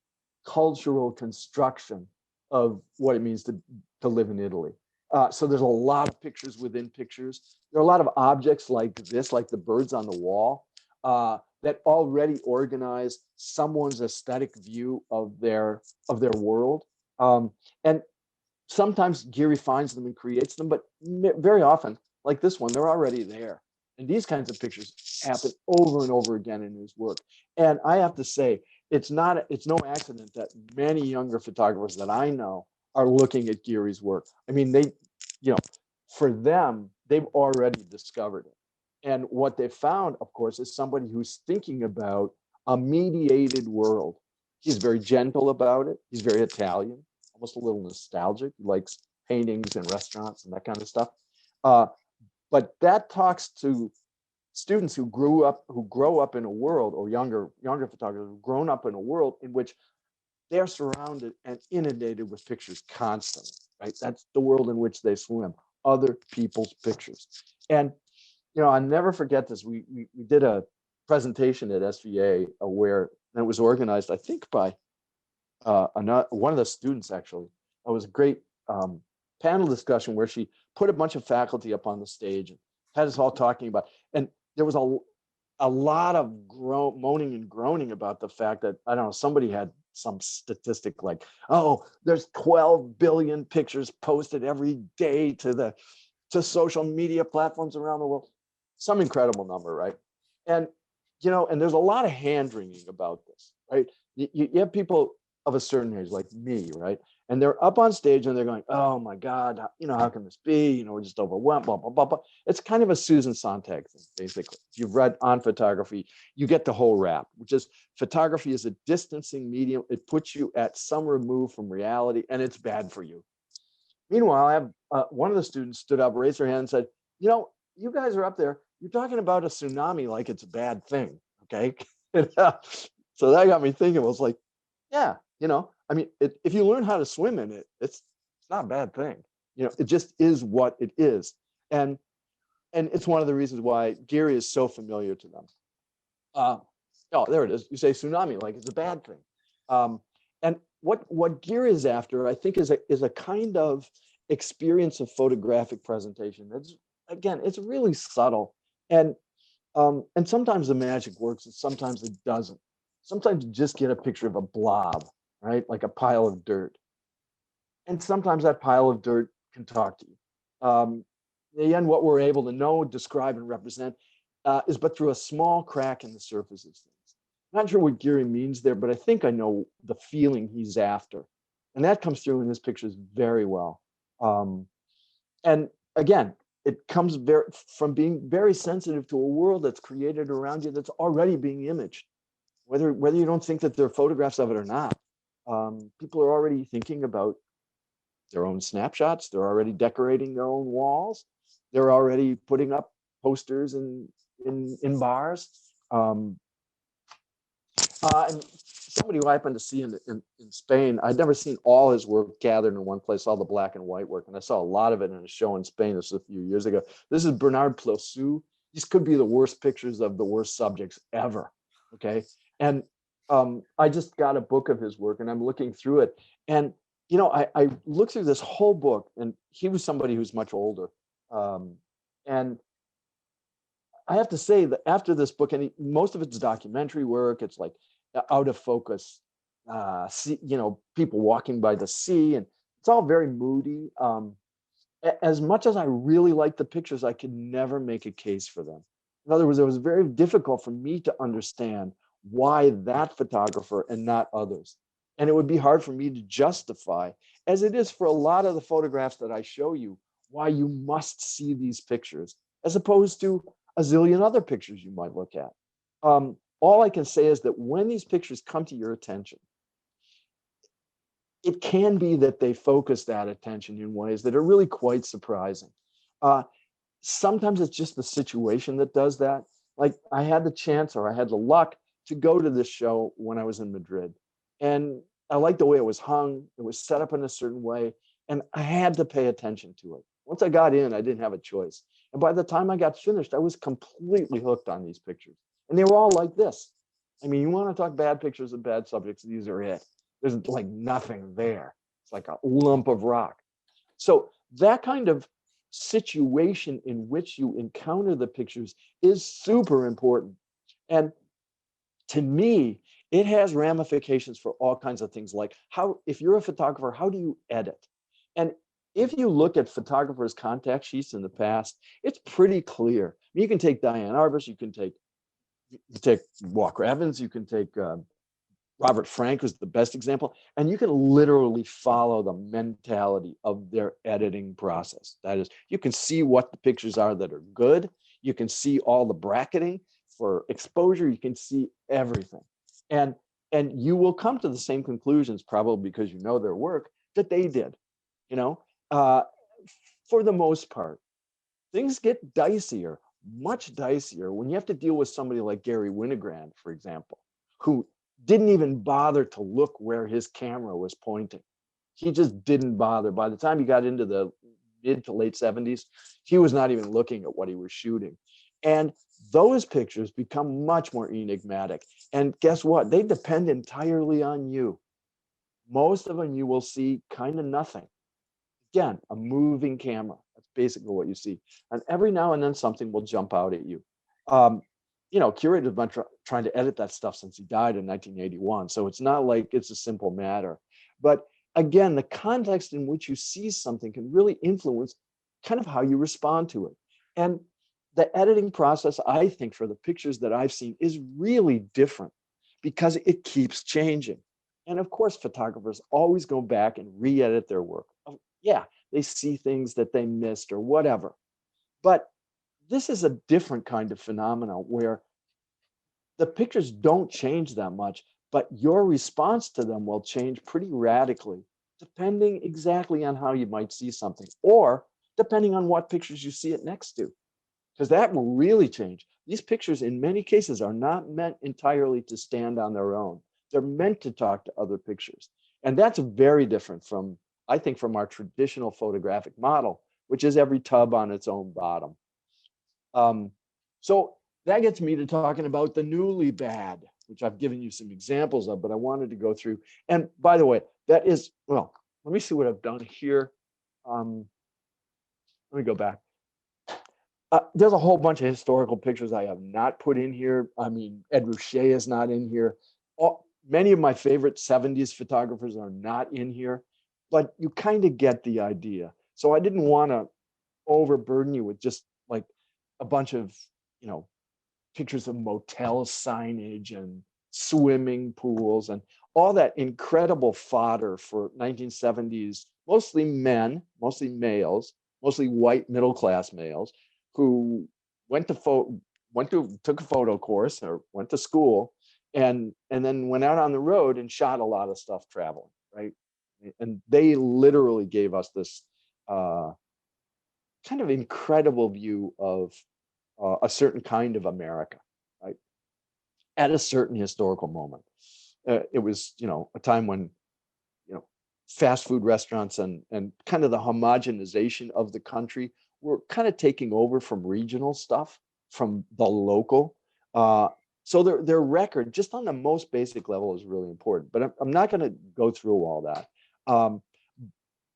cultural construction of what it means to live in Italy. So there's a lot of pictures within pictures. There are a lot of objects like this, like the birds on the wall, that already organize someone's aesthetic view of their world. And sometimes Geary finds them and creates them, but very often, like this one, they're already there. And these kinds of pictures happen over and over again in his work. And I have to say, it's no accident that many younger photographers that I know are looking at Geary's work. I mean, for them, they've already discovered it. And what they found, of course, is somebody who's thinking about a mediated world. He's very gentle about it. He's very Italian, almost a little nostalgic. He likes paintings and restaurants and that kind of stuff. But that talks to students who grow up in a world, or younger photographers who've grown up in a world in which they're surrounded and inundated with pictures constantly, right? That's the world in which they swim, other people's pictures. And, I'll never forget this. We did a presentation at SVA where it was organized, I think, by one of the students, actually. It was a great panel discussion where she put a bunch of faculty up on the stage and had us all talking about, and there was a lot of moaning and groaning about the fact that, I don't know, somebody had some statistic like, oh, there's 12 billion pictures posted every day to social media platforms around the world. Some incredible number, right? And, and there's a lot of hand-wringing about this, right? You have people of a certain age, like me, right? And they're up on stage and they're going, oh my God, how can this be? We're just overwhelmed, blah, blah, blah, blah. It's kind of a Susan Sontag thing, basically. If you've read On Photography, you get the whole rap, which is photography is a distancing medium. It puts you at some remove from reality, and it's bad for you. Meanwhile, I have one of the students stood up, raised her hand and said, you guys are up there. You're talking about a tsunami like it's a bad thing, okay? So that got me thinking. I was like, yeah, I mean, if you learn how to swim in it, it's not a bad thing. It just is what it is. And it's one of the reasons why Gear is so familiar to them. Uh, oh, there it is. You say tsunami, like it's a bad thing. Um, and what Gear is after, I think, is a kind of experience of photographic presentation. That's, again, it's really subtle. And sometimes the magic works and sometimes it doesn't. Sometimes you just get a picture of a blob, right? Like a pile of dirt. And sometimes that pile of dirt can talk to you. In the end, what we're able to know, describe, and represent is but through a small crack in the surface of things. I'm not sure what Geary means there, but I think I know the feeling he's after. And that comes through in his pictures very well. And again, it comes from being very sensitive to a world that's created around you that's already being imaged, whether you don't think that they're photographs of it or not. People are already thinking about their own snapshots. They're already decorating their own walls. They're already putting up posters in bars. And somebody who I happened to see in Spain, I'd never seen all his work gathered in one place, all the black and white work. And I saw a lot of it in a show in Spain. This was a few years ago. This is Bernard Plosu. These could be the worst pictures of the worst subjects ever. Okay. And I just got a book of his work and I'm looking through it. And, I looked through this whole book, and he was somebody who's much older. And I have to say that after this book, and most of it's documentary work, it's like out of focus, people walking by the sea, and it's all very moody. As much as I really like the pictures, I could never make a case for them. In other words, it was very difficult for me to understand why that photographer and not others. And it would be hard for me to justify, as it is for a lot of the photographs that I show you, why you must see these pictures, as opposed to a zillion other pictures you might look at. All I can say is that when these pictures come to your attention, it can be that they focus that attention in ways that are really quite surprising. Uh, Sometimes it's just the situation that does that. Like I had the chance, or I had the luck, to go to this show when I was in Madrid. And I liked the way it was hung. It was set up in a certain way. And I had to pay attention to it. Once I got in, I didn't have a choice. And by the time I got finished, I was completely hooked on these pictures. And they were all like this. I mean, you want to talk bad pictures of bad subjects, these are it. There's like nothing there. It's like a lump of rock. So that kind of situation in which you encounter the pictures is super important. And to me, it has ramifications for all kinds of things, like how, if you're a photographer, how do you edit? And if you look at photographers' contact sheets in the past, it's pretty clear. You can take Diane Arbus, you can take Walker Evans, you can take Robert Frank was the best example, and you can literally follow the mentality of their editing process. That is, you can see what the pictures are that are good. You can see all the bracketing for exposure. You can see everything, and you will come to the same conclusions, probably because you know their work, that they did. You know, uh, for the most part, things get dicier, much dicier, when you have to deal with somebody like Gary Winogrand, for example, who didn't even bother to look where his camera was pointing. He just didn't bother. By the time he got into the mid to late 70s, he was not even looking at what he was shooting. And those pictures become much more enigmatic. And guess what? They depend entirely on you. Most of them you will see kind of nothing. Again, a moving camera. That's basically what you see. And every now and then something will jump out at you. Um, Curator's been trying to edit that stuff since he died in 1981. So it's not like it's a simple matter. But again, the context in which you see something can really influence kind of how you respond to it. And the editing process, I think, for the pictures that I've seen is really different because it keeps changing. And of course, photographers always go back and re-edit their work. Yeah, they see things that they missed or whatever. But this is a different kind of phenomenon where the pictures don't change that much, but your response to them will change pretty radically, depending exactly on how you might see something, or depending on what pictures you see it next to, because that will really change. These pictures, in many cases, are not meant entirely to stand on their own. They're meant to talk to other pictures. And that's very different from, I think, from our traditional photographic model, which is every tub on its own bottom. So that gets me to talking about the newly bad, which I've given you some examples of, but I wanted to go through. And by the way, that is, well, let me see what I've done here. Let me go back. There's a whole bunch of historical pictures I have not put in here. I mean, Ed Ruscha is not in here. Many of my favorite 70s photographers are not in here, but you kind of get the idea. So I didn't want to overburden you with just like a bunch of, you know, pictures of motel signage and swimming pools and all that incredible fodder for 1970s, mostly men, mostly males, mostly white middle-class males who took a photo course or went to school and then went out on the road and shot a lot of stuff traveling, right? And they literally gave us this kind of incredible view of a certain kind of America, right? At a certain historical moment. It was, you know, a time when, you know, fast food restaurants and kind of the homogenization of the country were kind of taking over from regional stuff, from the local. So their record, just on the most basic level, is really important. But I'm not going to go through all that.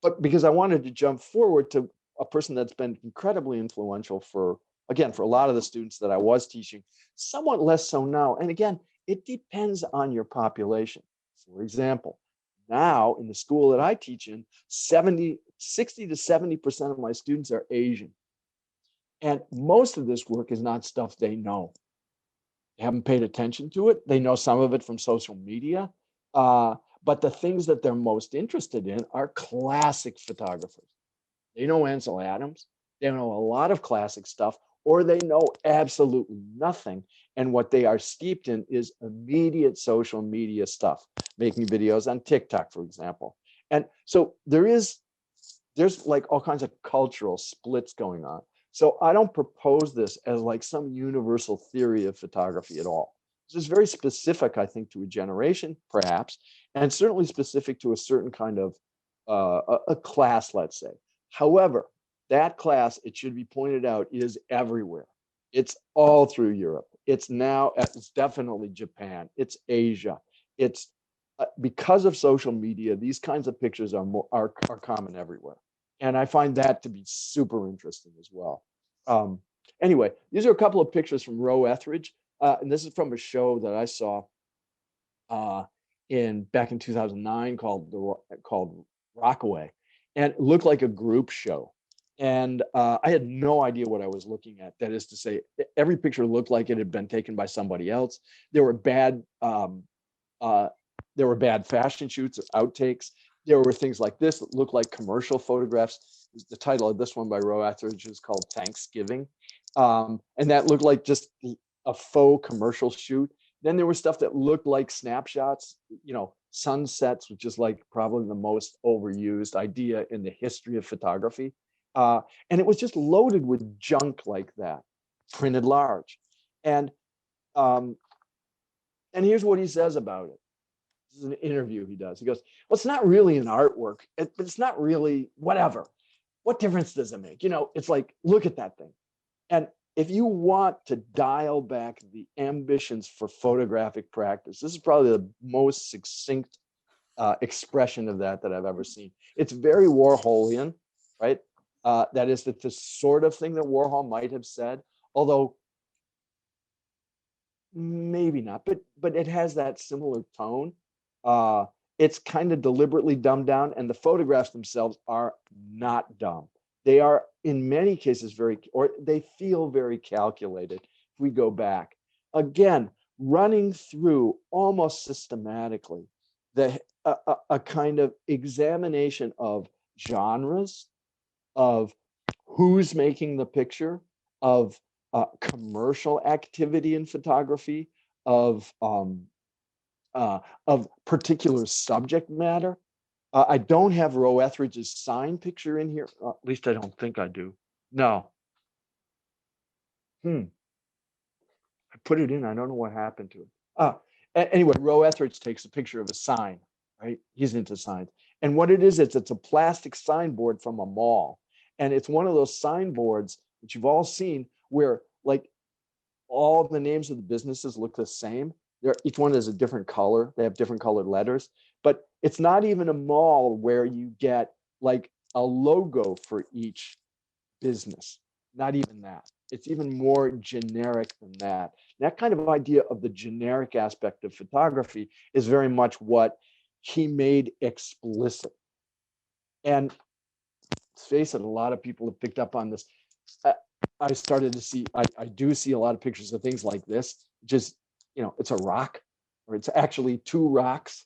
But because I wanted to jump forward to a person that's been incredibly influential for, again, for a lot of the students that I was teaching, somewhat less so now. And again, it depends on your population. For example, now in the school that I teach in, 60 to 70% of my students are Asian. And most of this work is not stuff they know. They haven't paid attention to it. They know some of it from social media. But the things that they're most interested in are classic photographers. They know Ansel Adams. They know a lot of classic stuff, or they know absolutely nothing. And what they are steeped in is immediate social media stuff, making videos on TikTok, for example. And so there's like all kinds of cultural splits going on. So I don't propose this as like some universal theory of photography at all. This is very specific, I think, to a generation, perhaps, and certainly specific to a certain kind of a class, let's say. However, that class, it should be pointed out, is everywhere. It's all through Europe. It's definitely Japan. It's Asia. It's because of social media, these kinds of pictures are common everywhere. And I find that to be super interesting as well. Anyway, these are a couple of pictures from Roe Etheridge. And this is from a show that I saw back in 2009 called Rockaway, and it looked like a group show. And I had no idea what I was looking at. That is to say, every picture looked like it had been taken by somebody else. There were bad fashion shoots or outtakes. There were things like this that looked like commercial photographs. The title of this one by Roe Etheridge is called Thanksgiving. And that looked like just a faux commercial shoot. Then there was stuff that looked like snapshots, you know, sunsets, which is like probably the most overused idea in the history of photography. And it was just loaded with junk like that, printed large. And here's what he says about it. This is an interview he does. He goes, well, it's not really an artwork, but it's not really whatever. What difference does it make? You know, it's like, look at that thing. And if you want to dial back the ambitions for photographic practice, this is probably the most succinct expression of that I've ever seen. It's very Warholian, right? That is the sort of thing that Warhol might have said, although maybe not, but it has that similar tone. It's kind of deliberately dumbed down, and the photographs themselves are not dumb. They are, in many cases, they feel very calculated. If we go back, again, running through almost systematically a kind of examination of genres, of who's making the picture, of commercial activity in photography, of particular subject matter. I don't have Roe Etheridge's sign picture in here. At least I don't think I do. No. I put it in. I don't know what happened to it. Anyway, Roe Etheridge takes a picture of a sign, right? He's into signs. And what it is, it's a plastic signboard from a mall. And it's one of those signboards that you've all seen where like all the names of the businesses look the same. Each one is a different color. They have different colored letters, but it's not even a mall where you get like a logo for each business. Not even that. It's even more generic than that. That kind of idea of the generic aspect of photography is very much what he made explicit. And let's face it, a lot of people have picked up on this. I started to see, I do see a lot of pictures of things like this. Just, it's a rock, or it's actually two rocks.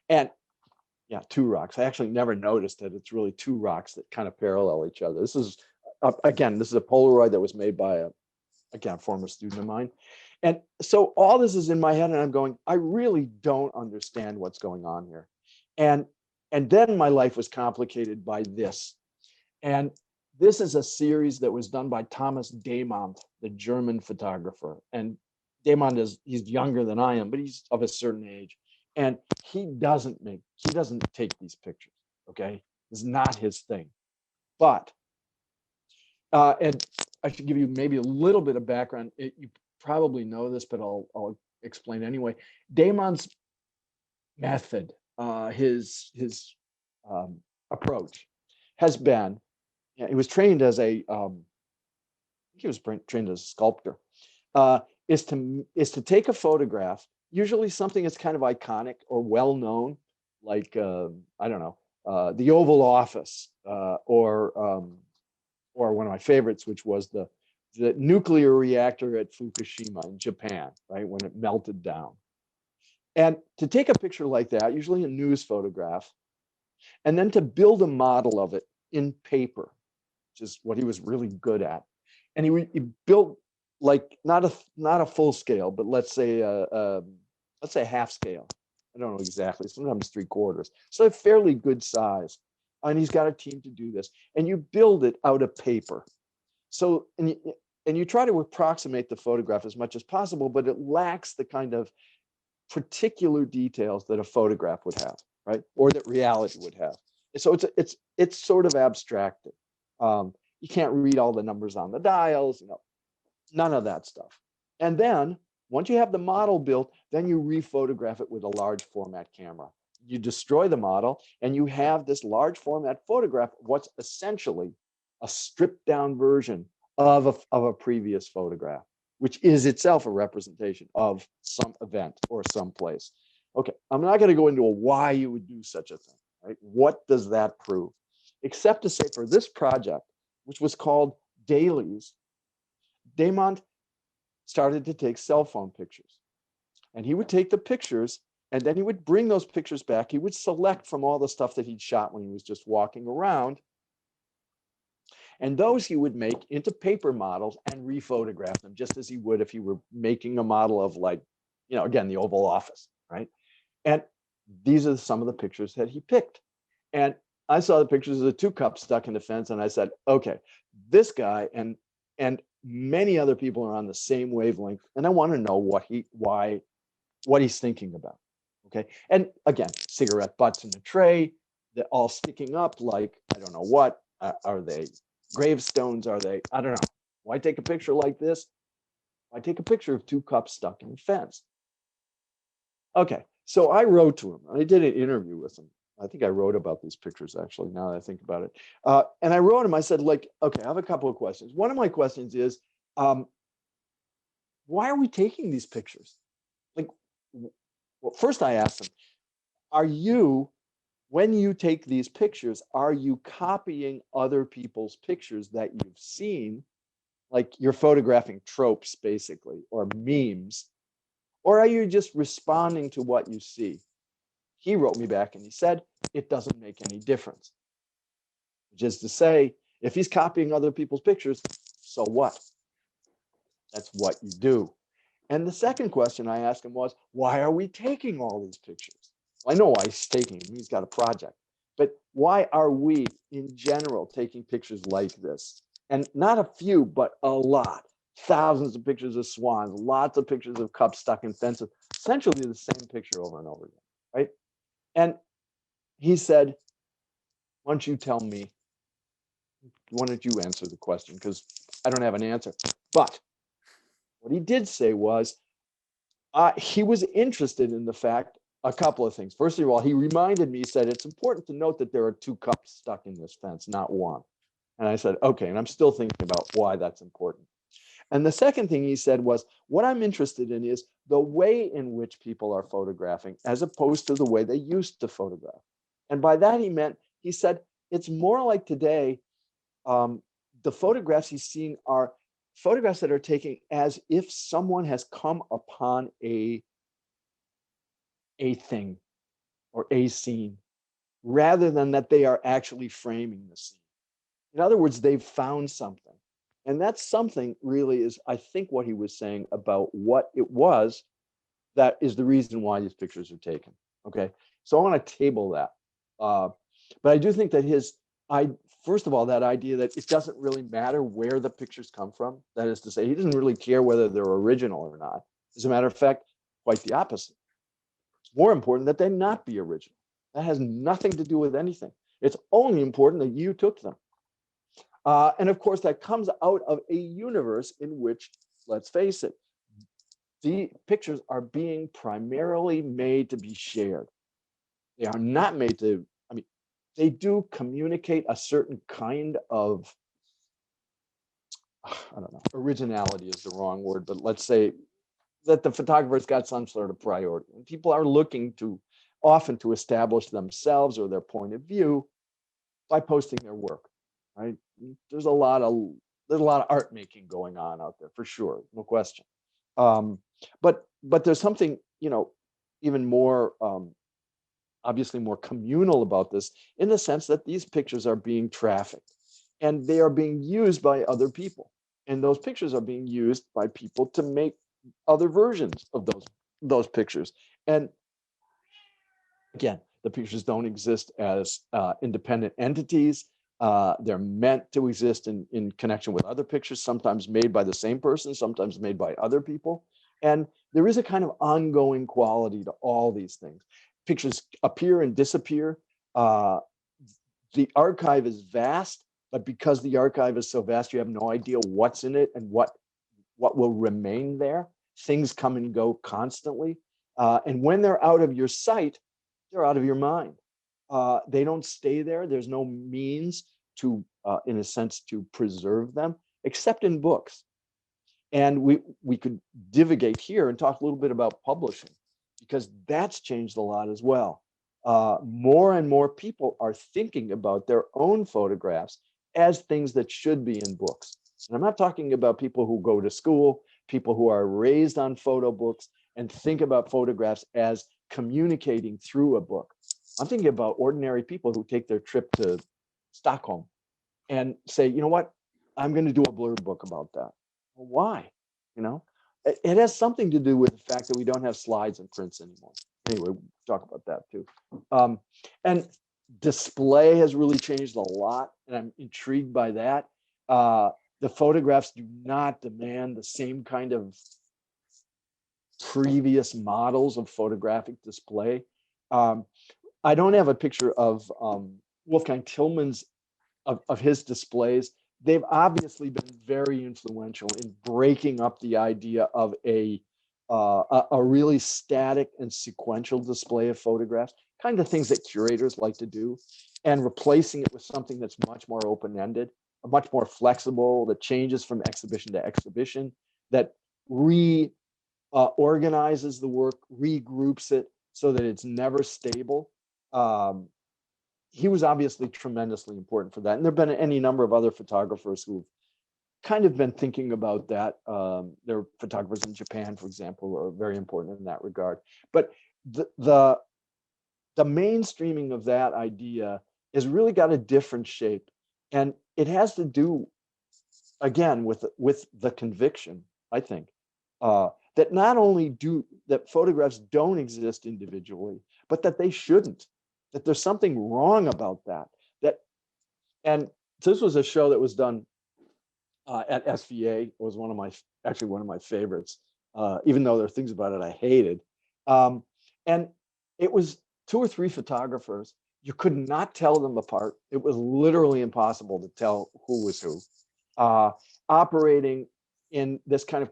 And yeah, two rocks. I actually never noticed that it's really two rocks that kind of parallel each other. This is, again, this is a Polaroid that was made by again, former student of mine. And so all this is in my head and I'm going, I really don't understand what's going on here. And then my life was complicated by this. And this is a series that was done by Thomas Damont, the German photographer. And Damont he's younger than I am, but he's of a certain age. And he doesn't take these pictures, okay? It's not his thing. But, and I should give you maybe a little bit of background. You probably know this, but I'll explain anyway. Damont's method, his approach has been, he was trained as he was trained as a sculptor, is to take a photograph, usually something that's kind of iconic or well known, like I don't know, the Oval Office, or one of my favorites, which was the nuclear reactor at Fukushima in Japan, right, when it melted down. And to take a picture like that, usually a news photograph, and then to build a model of it in paper, which is what he was really good at. And he built like not a full scale, but let's say half scale. I don't know exactly. Sometimes 3/4. So a fairly good size. And he's got a team to do this. And you build it out of paper. So and you try to approximate the photograph as much as possible, but it lacks the kind of particular details that a photograph would have, right? Or that reality would have. So it's sort of abstracted. You can't read all the numbers on the dials, none of that stuff. And then once you have the model built, then you rephotograph it with a large format camera. You destroy the model and you have this large format photograph, what's essentially a stripped down version of a previous photograph, which is itself a representation of some event or some place. Okay, I'm not going to go into why you would do such a thing, right? What does that prove? Except to say for this project, which was called Dailies, Damont started to take cell phone pictures. And he would take the pictures and then he would bring those pictures back. He would select from all the stuff that he'd shot when he was just walking around. And those he would make into paper models and rephotograph them just as he would if he were making a model of, like, again, the Oval Office, right? And these are some of the pictures that he picked. And I saw the pictures of the two cups stuck in the fence and I said, okay, this guy and many other people are on the same wavelength. And I want to know what he's thinking about. Okay. And again, cigarette butts in the tray, they're all sticking up like, I don't know what, are they gravestones? Are they, I don't know. Why take a picture like this? Why take a picture of two cups stuck in the fence? Okay. So I wrote to him. I did an interview with him. I think I wrote about these pictures, actually, now that I think about it. And I wrote him, I said, like, okay, I have a couple of questions. One of my questions is, why are we taking these pictures? Like, well, first I asked him, when you take these pictures, are you copying other people's pictures that you've seen? Like you're photographing tropes, basically, or memes, or are you just responding to what you see? He wrote me back and he said, it doesn't make any difference. Which is to say, if he's copying other people's pictures, so what? That's what you do. And the second question I asked him was, why are we taking all these pictures? I know why he's taking them. He's got a project. But why are we, in general, taking pictures like this? And not a few, but a lot. thousands of pictures of swans, lots of pictures of cups stuck in fences, essentially the same picture over and over again, right? And he said, why don't you tell me, why don't you answer the question? Because I don't have an answer. But what he did say was he was interested in the fact, a couple of things. First of all, he reminded me, he said, it's important to note that there are 2 cups stuck in this fence, not one. And I said, okay. And I'm still thinking about why that's important. And the second thing he said was, what I'm interested in is the way in which people are photographing as opposed to the way they used to photograph. And by that he meant, he said, it's more like today, the photographs he's seen are photographs that are taken as if someone has come upon a thing or a scene, rather than that they are actually framing the scene. In other words, they've found something. And that something really is, I think, what he was saying about what it was that is the reason why these pictures are taken. Okay. So I want to table that. But I do think that first of all, that idea that it doesn't really matter where the pictures come from. That is to say, he doesn't really care whether they're original or not. As a matter of fact, quite the opposite. It's more important that they not be original. That has nothing to do with anything. It's only important that you took them. And of course, that comes out of a universe in which, let's face it, the pictures are being primarily made to be shared. They are not made to, I mean, they do communicate a certain kind of, I don't know, originality is the wrong word, but let's say that the photographer's got some sort of priority. And people are looking to often to establish themselves or their point of view by posting their work, right? There's a lot of art making going on out there for sure, no question. But there's something, even more obviously more communal about this, in the sense that these pictures are being trafficked and they are being used by other people. And those pictures are being used by people to make other versions of those pictures. And again, the pictures don't exist as independent entities. They're meant to exist in connection with other pictures, sometimes made by the same person, sometimes made by other people. And there is a kind of ongoing quality to all these things. Pictures appear and disappear. The archive is vast, but because the archive is so vast, you have no idea what's in it and what will remain there. Things come and go constantly. And when they're out of your sight, they're out of your mind. They don't stay there. There's no means to, in a sense, to preserve them, except in books. And we could divagate here and talk a little bit about publishing, because that's changed a lot as well. More and more people are thinking about their own photographs as things that should be in books. And I'm not talking about people who go to school, people who are raised on photo books and think about photographs as communicating through a book. I'm thinking about ordinary people who take their trip to Stockholm and say, you know what, I'm going to do a blurb book about that. Well, why? It has something to do with the fact that we don't have slides and prints anymore. Anyway, we'll talk about that too. And display has really changed a lot, and I'm intrigued by that. The photographs do not demand the same kind of previous models of photographic display. I don't have a picture of Wolfgang Tillman's of his displays. They've obviously been very influential in breaking up the idea of a really static and sequential display of photographs, kind of things that curators like to do, and replacing it with something that's much more open-ended, much more flexible, that changes from exhibition to exhibition, that organizes the work, regroups it so that it's never stable. He was obviously tremendously important for that. And there have been any number of other photographers who've kind of been thinking about that. There are photographers in Japan, for example, who are very important in that regard. But the mainstreaming of that idea has really got a different shape. And it has to do, again, with the conviction, I think, that not only that photographs don't exist individually, but that they shouldn't, that there's something wrong about that. And this was a show that was done at SVA was actually one of my favorites, even though there are things about it I hated. And it was 2 or 3 photographers. You could not tell them apart. It was literally impossible to tell who was who. Uh, Operating in this kind of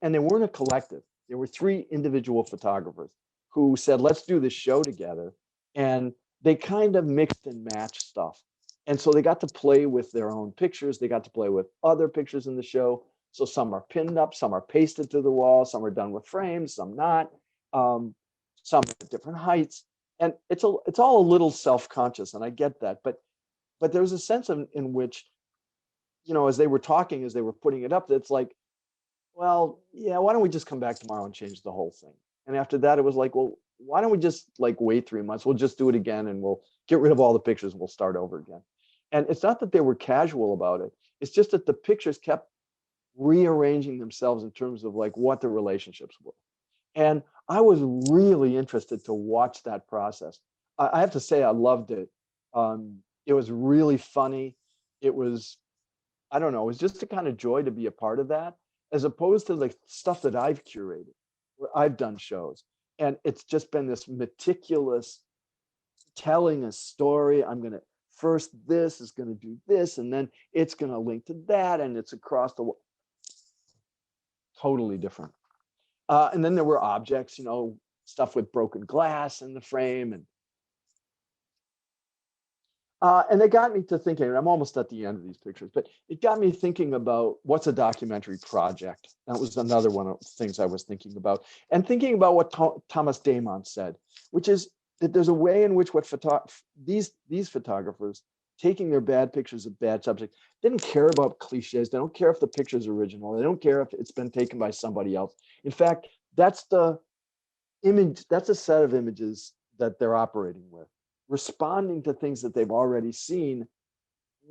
and they weren't a collective. There were 3 individual photographers who said, let's do this show together. And they kind of mixed and matched stuff. And so they got to play with their own pictures. They got to play with other pictures in the show. So some are pinned up, some are pasted to the wall, some are done with frames, some not, some at different heights. And it's all a little self-conscious, and I get that. But there was a sense in which, as they were talking, as they were putting it up, it's like, well, yeah, why don't we just come back tomorrow and change the whole thing? And after that, it was like, well, why don't we just like wait 3 months? We'll just do it again, and we'll get rid of all the pictures and we'll start over again. And it's not that they were casual about it. It's just that the pictures kept rearranging themselves in terms of like what the relationships were. And I was really interested to watch that process. I have to say, I loved it. It was really funny. It was, I don't know, it was just a kind of joy to be a part of that, as opposed to like stuff that I've curated, where I've done shows. And it's just been this meticulous telling a story. First, this is going to do this, and then it's going to link to that, and it's across the totally different. And then there were objects, stuff with broken glass in the frame, and it got me to thinking. And I'm almost at the end of these pictures, but it got me thinking about what's a documentary project. That was another one of the things I was thinking about, and thinking about what Thomas Damon said, which is that there's a way in which these photographers, taking their bad pictures of bad subjects, they didn't care about cliches. They don't care if the picture's original. They don't care if it's been taken by somebody else. In fact, that's the image. That's a set of images that they're operating with, responding to things that they've already seen,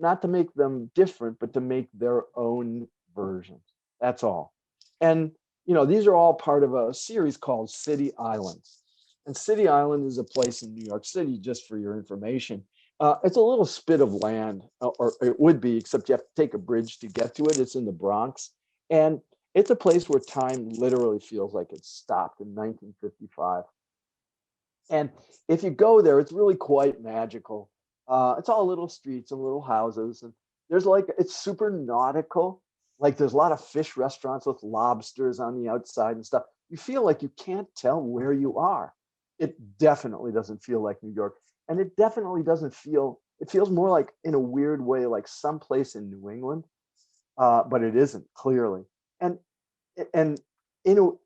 not to make them different, but to make their own versions. That's all. And, these are all part of a series called City Islands. And City Island is a place in New York City, just for your information. It's a little spit of land, or it would be, except you have to take a bridge to get to it. It's in the Bronx. And it's a place where time literally feels like it stopped in 1955. And if you go there, it's really quite magical. It's all little streets and little houses. And it's super nautical. Like there's a lot of fish restaurants with lobsters on the outside and stuff. You feel like you can't tell where you are. It definitely doesn't feel like New York. And it definitely doesn't it feels more like, in a weird way, like someplace in New England, but it isn't, clearly. And, and well,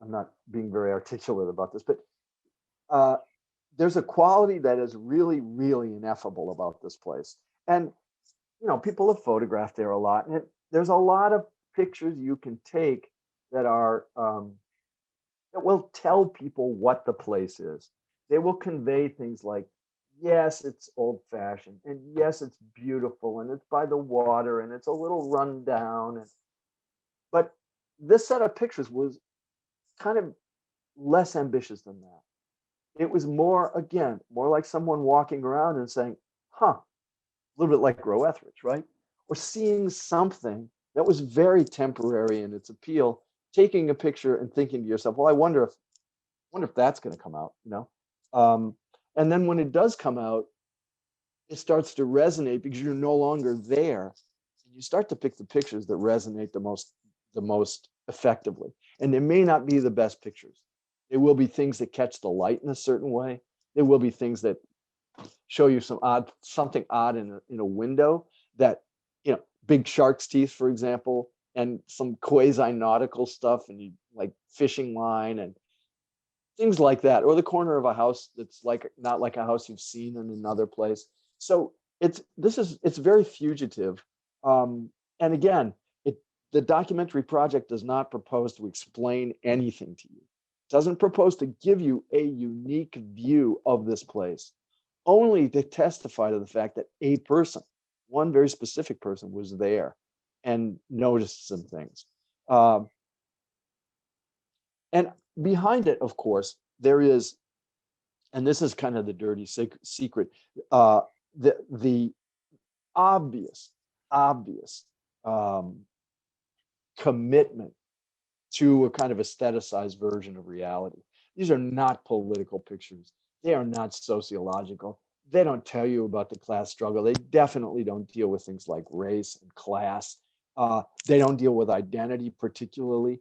I'm not being very articulate about this, but there's a quality that is really, really ineffable about this place. And, people have photographed there a lot, and there's a lot of pictures you can take that are, that will tell people what the place is. They will convey things like, yes, it's old fashioned, and yes, it's beautiful, and it's by the water, and it's a little run down. But this set of pictures was kind of less ambitious than that. It was more like someone walking around and saying, huh, a little bit like Roe Etheridge, right? Or seeing something that was very temporary in its appeal, taking a picture and thinking to yourself, well, I wonder if that's going to come out, and then when it does come out, it starts to resonate because you're no longer there. And you start to pick the pictures that resonate the most effectively. And they may not be the best pictures. There will be things that catch the light in a certain way. There will be things that show you something odd in a window, that, big shark's teeth, for example, and some quasi-nautical stuff, and you like fishing line and things like that, or the corner of a house that's not like a house you've seen in another place. So it's very fugitive. And again, the documentary project does not propose to explain anything to you. It doesn't propose to give you a unique view of this place, only to testify to the fact that a person, one very specific person, was there and noticed some things. And behind it, of course, there is, and this is kind of the dirty secret, the obvious obvious commitment to a kind of aestheticized version of reality. These are not political pictures. They are not sociological. They don't tell you about the class struggle. They definitely don't deal with things like race and class. They don't deal with identity particularly.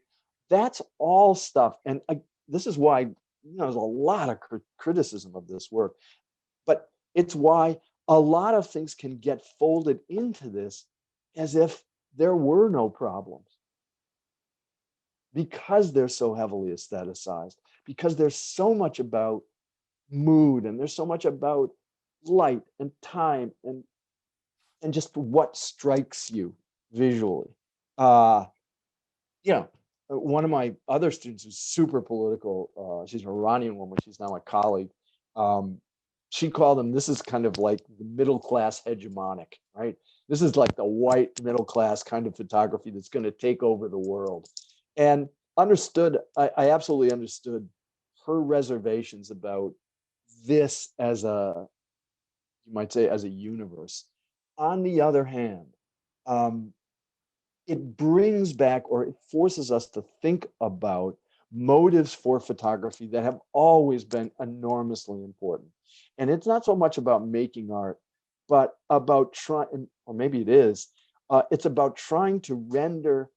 That's all stuff. And this is why there's a lot of criticism of this work. But it's why a lot of things can get folded into this as if there were no problems, because they're so heavily aestheticized, because there's so much about mood, and there's so much about light and time and just what strikes you visually. You know, one of my other students who's super political, she's an Iranian woman, she's now my colleague. She called them, this is kind of like the middle class hegemonic, right? This is like the white middle class kind of photography that's going to take over the world. And I absolutely understood her reservations about this as a, you might say, as a universe. On the other hand, it brings back, or it forces us to think about motives for photography that have always been enormously important. And it's not so much about making art, but about trying, or maybe it is, it's about trying to render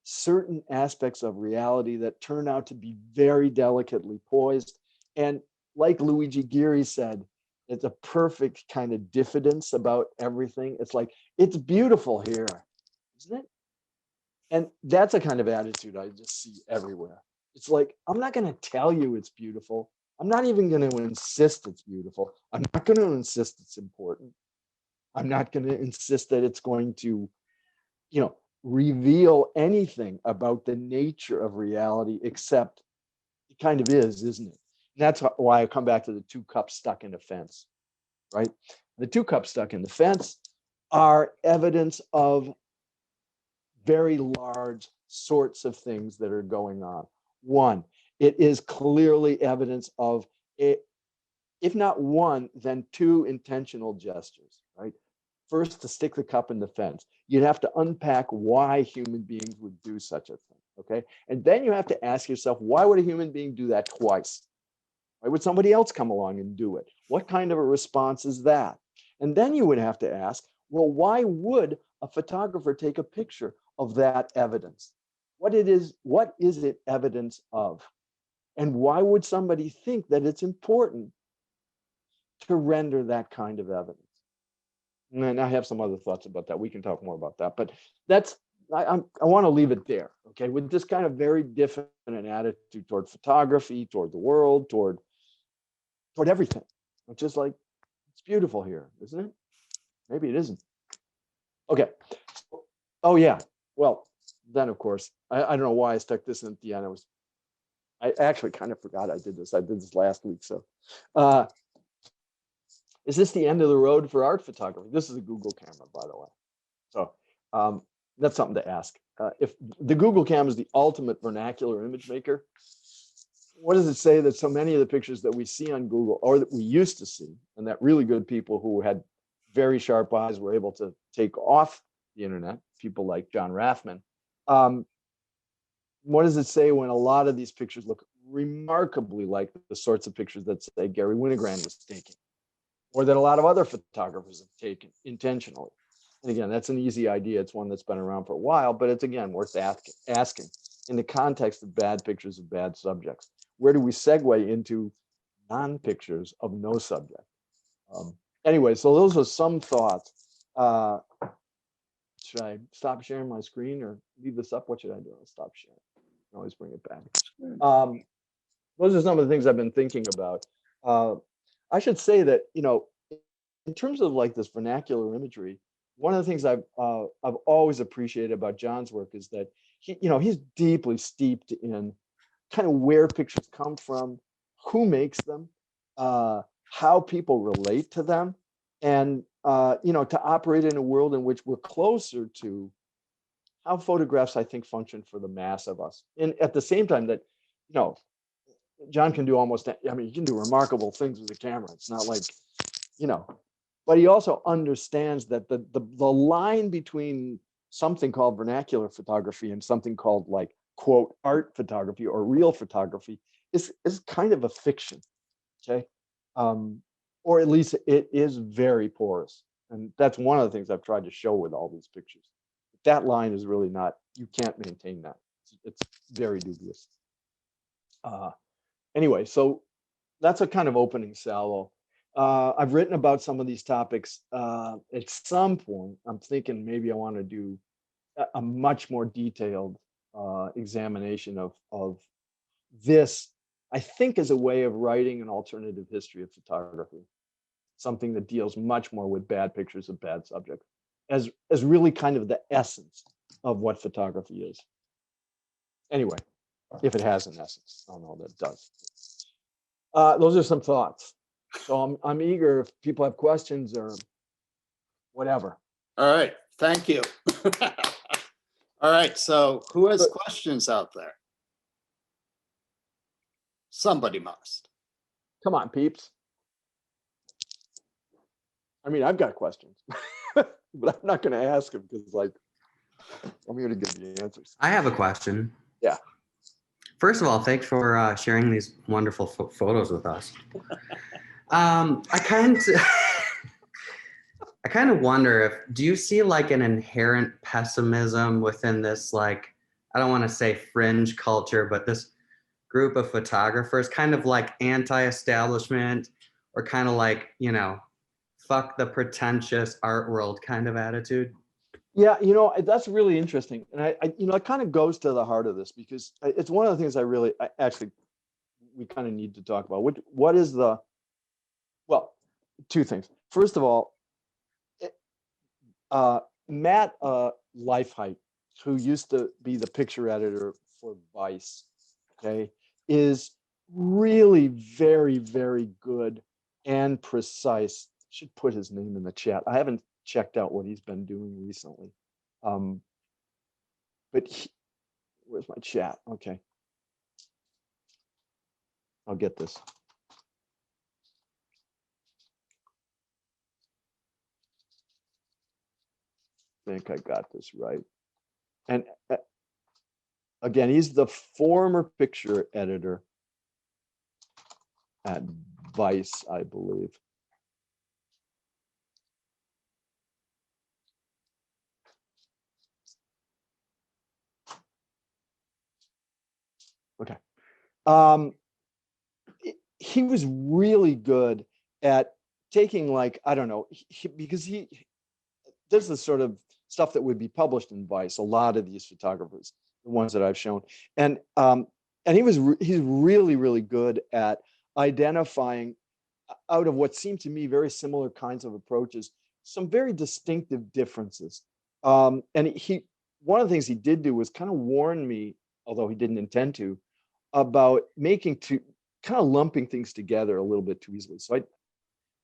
certain aspects of reality that turn out to be very delicately poised. And like Luigi Gear said, it's a perfect kind of diffidence about everything. It's like, it's beautiful here, isn't it? And that's a kind of attitude I just see everywhere. It's like, I'm not going to tell you it's beautiful. I'm not even going to insist it's beautiful. I'm not going to insist it's important. I'm not going to insist that it's going to, reveal anything about the nature of reality, except it kind of is, isn't it? And that's why I come back to the two cups stuck in a fence, right? The two cups stuck in the fence are evidence of very large sorts of things that are going on. One, it is clearly evidence of it, if not one, then two intentional gestures, right? First, to stick the cup in the fence, you'd have to unpack why human beings would do such a thing, okay? And then you have to ask yourself, why would a human being do that twice? Why would somebody else come along and do it? What kind of a response is that? And then you would have to ask, well, why would a photographer take a picture of that evidence? What is it evidence of? And why would somebody think that it's important to render that kind of evidence? And I have some other thoughts about that. We can talk more about that, but that's, I want to leave it there, okay? With this kind of very different attitude toward photography, toward the world, toward everything. It's just like, it's beautiful here, isn't it? Maybe it isn't. Okay. Oh yeah. Well, then of course, I don't know why I stuck this in at the end. I actually kind of forgot I did this. I did this last week. So, is this the end of the road for art photography? This is a Google camera, by the way. So that's something to ask. If the Google camera is the ultimate vernacular image maker, what does it say that so many of the pictures that we see on Google, or that we used to see, and that really good people who had very sharp eyes were able to take off the internet, people like John Rathman, what does it say when a lot of these pictures look remarkably like the sorts of pictures that, say, Gary Winogrand was taking, or that a lot of other photographers have taken intentionally? And again, that's an easy idea. It's one that's been around for a while, but it's, again, worth asking in the context of bad pictures of bad subjects. Where do we segue into non-pictures of no subject? Anyway, so those are some thoughts. Should I stop sharing my screen or leave this up? What should I do? I'll stop sharing. I can always bring it back. Those are some of the things I've been thinking about. I should say that, in terms of like this vernacular imagery, one of the things I've always appreciated about John's work is that he's deeply steeped in kind of where pictures come from, who makes them, how people relate to them, and to operate in a world in which we're closer to how photographs, I think, function for the mass of us. And at the same time that, John can do he can do remarkable things with a camera. It's not like, but he also understands that the line between something called vernacular photography and something called like quote art photography or real photography is kind of a fiction. Okay. Or at least it is very porous. And that's one of the things I've tried to show with all these pictures. That line is really not, you can't maintain that. It's very dubious. Anyway, so that's a kind of opening salvo. I've written about some of these topics. At some point, I'm thinking maybe I want to do a much more detailed examination of this, I think, as a way of writing an alternative history of photography, something that deals much more with bad pictures of bad subjects, as really kind of the essence of what photography is. Anyway, if it has an essence, I don't know that it does. Those are some thoughts. So I'm eager if people have questions or whatever. All right, thank you. All right, so who has questions out there? Somebody must. Come on, peeps. I mean, I've got questions, but I'm not going to ask them because, like, I'm here to give you answers. I have a question. Yeah. First of all, thanks for sharing these wonderful photos with us. I kind of wonder if, do you see like an inherent pessimism within this, like, I don't want to say fringe culture, but this group of photographers, kind of like anti-establishment or kind of like, you know, fuck the pretentious art world kind of attitude? Yeah, you know, that's really interesting. And I you know, it kind of goes to the heart of this because it's one of the things actually, we kind of need to talk about. What is the, well, two things. First of all, Matt Lifeheight, who used to be the picture editor for Vice, okay, is really very, very good and precise. Should put his name in the chat. I haven't checked out what he's been doing recently. But where's my chat? Okay. I'll get this. I think I got this right. And again, he's the former picture editor at Vice, I believe. Okay. He was really good at taking, like, I don't know, because there's the sort of stuff that would be published in Vice, a lot of these photographers, the ones that I've shown. And he's really, really good at identifying, out of what seemed to me very similar kinds of approaches, some very distinctive differences. And one of the things he did do was kind of warn me, although he didn't intend to, about kind of lumping things together a little bit too easily. So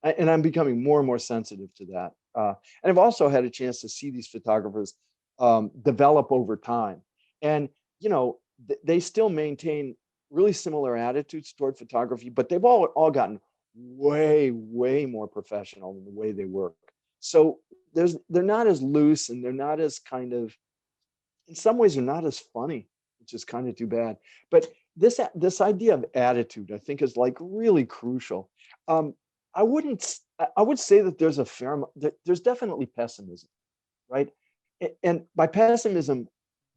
I'm becoming more and more sensitive to that. And I've also had a chance to see these photographers develop over time. And, you know, they still maintain really similar attitudes toward photography, but they've all gotten way, way more professional in the way they work. So they're not as loose, and they're not as kind of, in some ways, they're not as funny, which is kind of too bad. But this idea of attitude, I think, is like really crucial. I would say that there's a fair amount, there's definitely pessimism, right? And by pessimism,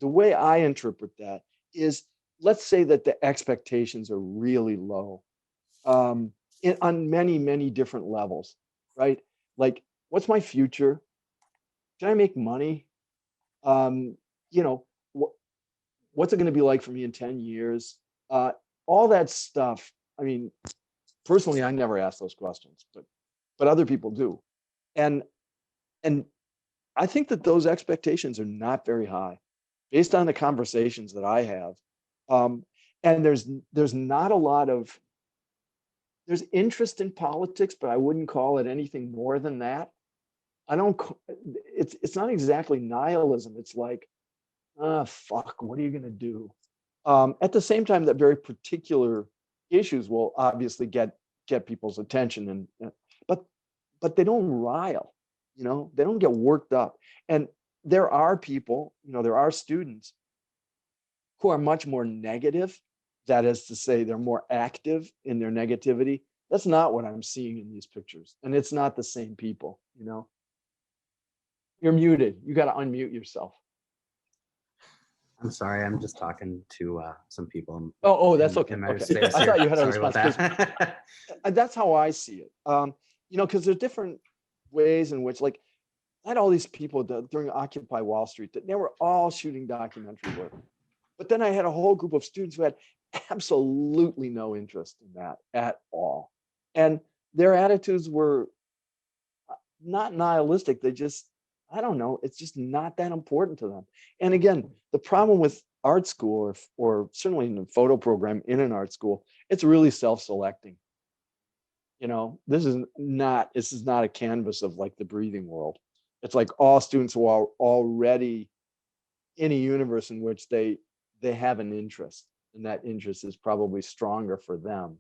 the way I interpret that is, let's say that the expectations are really low on many, many different levels, right? Like, what's my future? Can I make money? You know, what's it going to be like for me in 10 years? All that stuff. I mean, personally, I never ask those questions, but other people do. And I think that those expectations are not very high based on the conversations that I have. And there's not a lot of, there's interest in politics, but I wouldn't call it anything more than that. It's not exactly nihilism. It's like, fuck, what are you going to do? At the same time, that very particular issues will obviously get people's attention, but but they don't rile, they don't get worked up. And there are people, there are students who are much more negative. That is to say, they're more active in their negativity. That's not what I'm seeing in these pictures. And it's not the same people, You're muted. You got to unmute yourself. I'm sorry, I'm just talking to some people. Oh, that's okay. In my Okay. space I here. thought you had a Sorry about response. that. That's how I see it. Because there's different ways in which, like, I had all these people during Occupy Wall Street that they were all shooting documentary work. But then I had a whole group of students who had absolutely no interest in that at all. And their attitudes were not nihilistic. They just, I don't know, it's just not that important to them. And again, the problem with art school, or certainly in the photo program in an art school, it's really self-selecting. This is not a canvas of like the breathing world. It's like all students who are already in a universe in which they have an interest, and that interest is probably stronger for them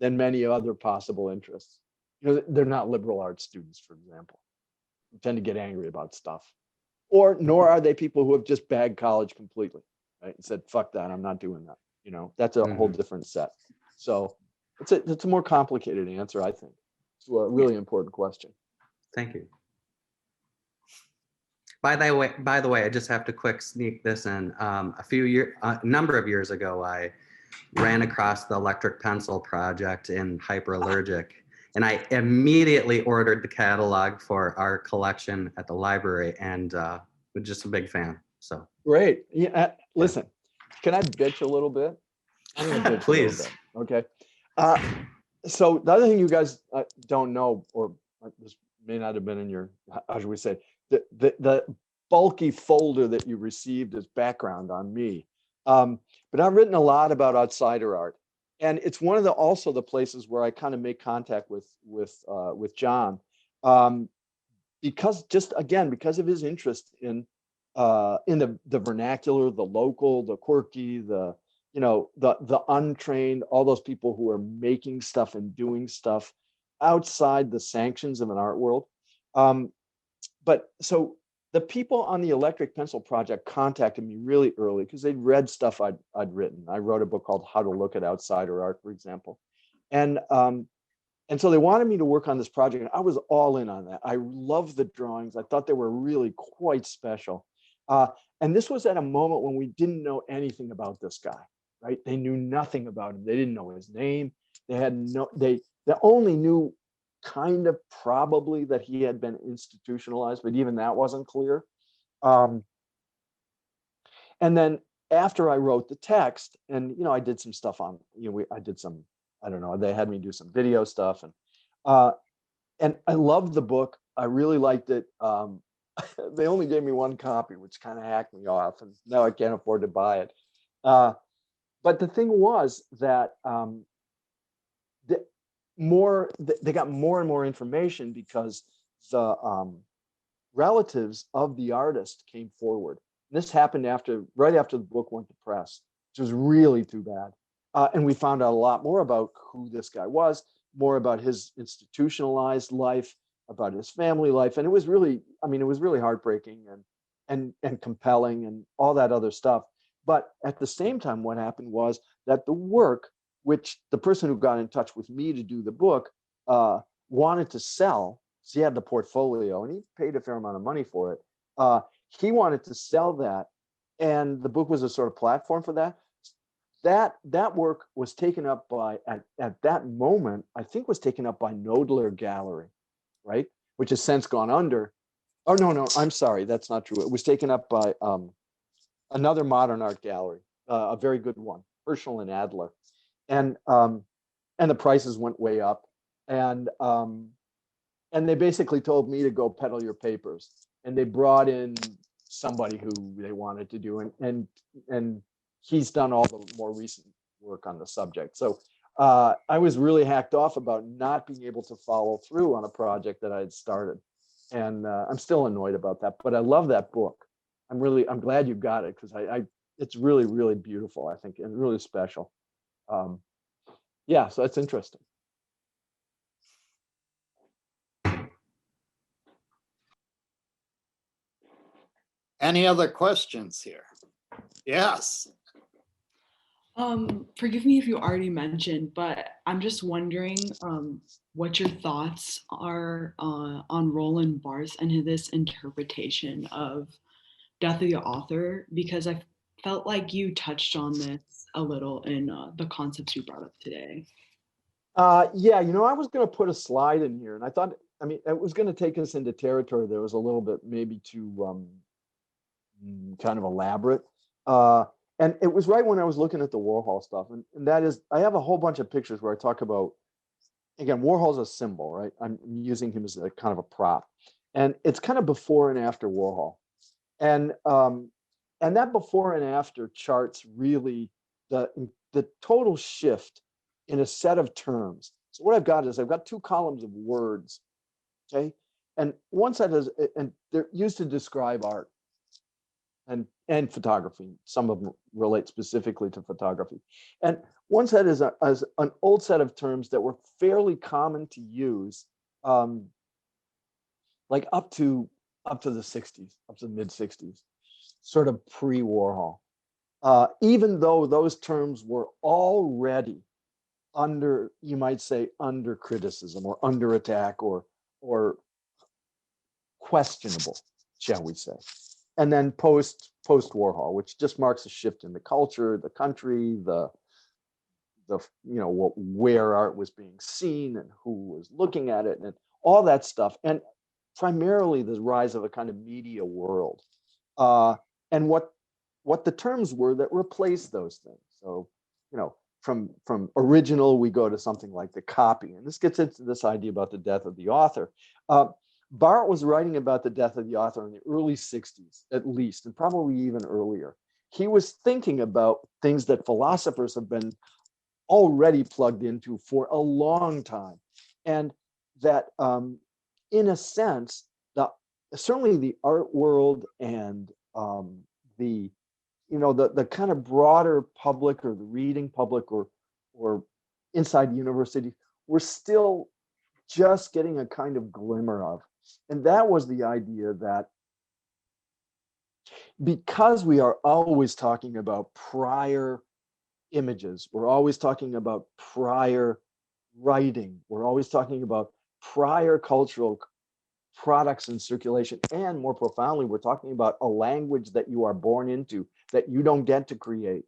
than many other possible interests. They're not liberal arts students, for example, who tend to get angry about stuff, nor are they people who have just bagged college completely, right, and said, fuck that, I'm not doing that. That's a whole different set. So it's a more complicated answer, I think, to a really important question. Thank you. By the way, I just have to quick sneak this in. A number of years ago, I ran across the electric pencil project in Hyperallergic, and I immediately ordered the catalog for our collection at the library, and was just a big fan. So great. Yeah. Listen, can I bitch a little bit? I'm gonna bitch please. a little bit. Okay. So the other thing you guys don't know, or this may not have been in your, how should we say, the bulky folder that you received as background on me. But I've written a lot about outsider art, and it's one of also the places where I kind of make contact with John, because because of his interest in the vernacular, the local, the quirky, the untrained, all those people who are making stuff and doing stuff outside the sanctions of an art world. But so the people on the Electric Pencil Project contacted me really early because they'd read stuff I'd written. I wrote a book called How to Look at Outsider Art, for example. And so they wanted me to work on this project, and I was all in on that. I loved the drawings. I thought they were really quite special. And this was at a moment when we didn't know anything about this guy, right? They knew nothing about him. They didn't know his name. They only knew kind of probably that he had been institutionalized, but even that wasn't clear. And then after I wrote the text, and I did some stuff on, I did some, I don't know, they had me do some video stuff, and I loved the book. I really liked it. They only gave me one copy, which kind of hacked me off, and now I can't afford to buy it. But the thing was that they got more and more information because the relatives of the artist came forward. And this happened right after the book went to press, which was really too bad. And we found out a lot more about who this guy was, more about his institutionalized life, about his family life. And it was really heartbreaking and compelling and all that other stuff. But at the same time, what happened was that the work, which the person who got in touch with me to do the book wanted to sell, so he had the portfolio and he paid a fair amount of money for it. He wanted to sell that, and the book was a sort of platform for that. That work was taken up by, at that moment, I think was taken up by Knoedler Gallery, right? Which has since gone under. Oh, no, I'm sorry, that's not true. It was taken up by another modern art gallery, a very good one, Herschel and Adler. And the prices went way up. And they basically told me to go peddle your papers. And they brought in somebody who they wanted to do, and he's done all the more recent work on the subject. So I was really hacked off about not being able to follow through on a project that I had started. And I'm still annoyed about that, but I love that book. I'm glad you got it, because it's really, really beautiful, I think, and really special. Yeah, so that's interesting. Any other questions here? Yes. Forgive me if you already mentioned, but I'm just wondering what your thoughts are on Roland Barthes and this interpretation of Death of the Author, because I felt like you touched on this a little in the concepts you brought up today. Yeah, I was going to put a slide in here, and I thought, it was going to take us into territory that was a little bit maybe too kind of elaborate. And it was right when I was looking at the Warhol stuff, and that is, I have a whole bunch of pictures where I talk about, again, Warhol's a symbol, right? I'm using him as a kind of a prop, and it's kind of before and after Warhol, and that before and after charts really the total shift in a set of terms. So what I've got is I've got two columns of words, okay, and one set is, and they're used to describe art and photography. Some of them relate specifically to photography. And one set is as an old set of terms that were fairly common to use, like up to the 60s, up to the mid 60s, sort of pre-Warhol. Even though those terms were already under, you might say, under criticism or under attack or questionable, shall we say. And then post Warhol, which just marks a shift in the culture, the country, the where art was being seen and who was looking at it and all that stuff, and primarily the rise of a kind of media world, and what the terms were that replaced those things. So, from original, we go to something like the copy, and this gets into this idea about the death of the author. Barthes was writing about the death of the author in the early 60s, at least, and probably even earlier. He was thinking about things that philosophers have been already plugged into for a long time. And that, in a sense, certainly the art world and the kind of broader public, or the reading public, or inside universities, we're still just getting a kind of glimmer of. And that was the idea that because we are always talking about prior images, we're always talking about prior writing, we're always talking about prior cultural products in circulation, and more profoundly, we're talking about a language that you are born into, that you don't get to create.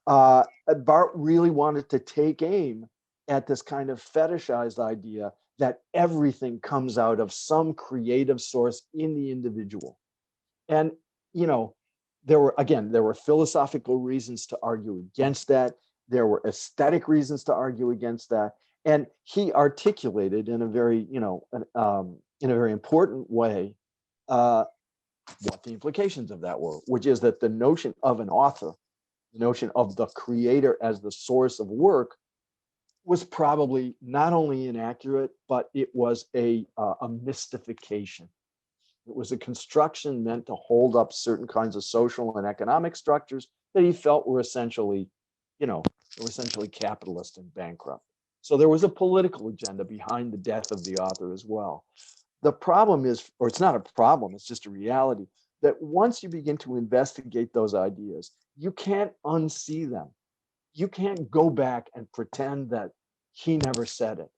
Barthes really wanted to take aim at this kind of fetishized idea that everything comes out of some creative source in the individual. And, there were philosophical reasons to argue against that. There were aesthetic reasons to argue against that. And he articulated in a very, in a very important way, what the implications of that were, which is that the notion of an author, the notion of the creator as the source of work, was probably not only inaccurate, but it was a mystification. It was a construction meant to hold up certain kinds of social and economic structures that he felt were essentially, capitalist and bankrupt. So there was a political agenda behind the death of the author as well. The problem is, or it's not a problem, it's just a reality, that once you begin to investigate those ideas, you can't unsee them. You can't go back and pretend that he never said it,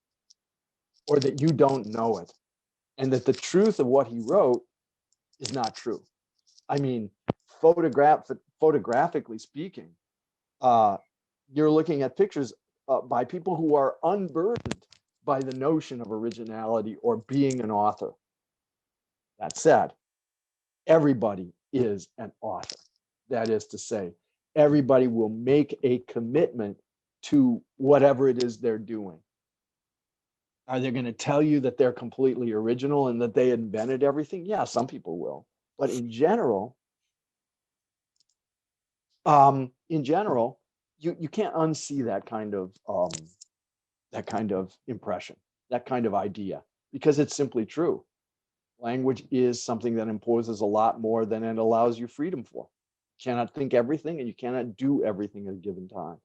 or that you don't know it, and that the truth of what he wrote is not true. I mean, photographically speaking, you're looking at pictures by people who are unburdened by the notion of originality or being an author. That said, everybody is an author. That is to say, everybody will make a commitment to whatever it is they're doing. Are they going to tell you that they're completely original and that they invented everything? Yeah, some people will. But in general, you can't unsee that kind of impression, that kind of idea, because it's simply true. Language is something that imposes a lot more than it allows you freedom for. You cannot think everything, and you cannot do everything at a given time.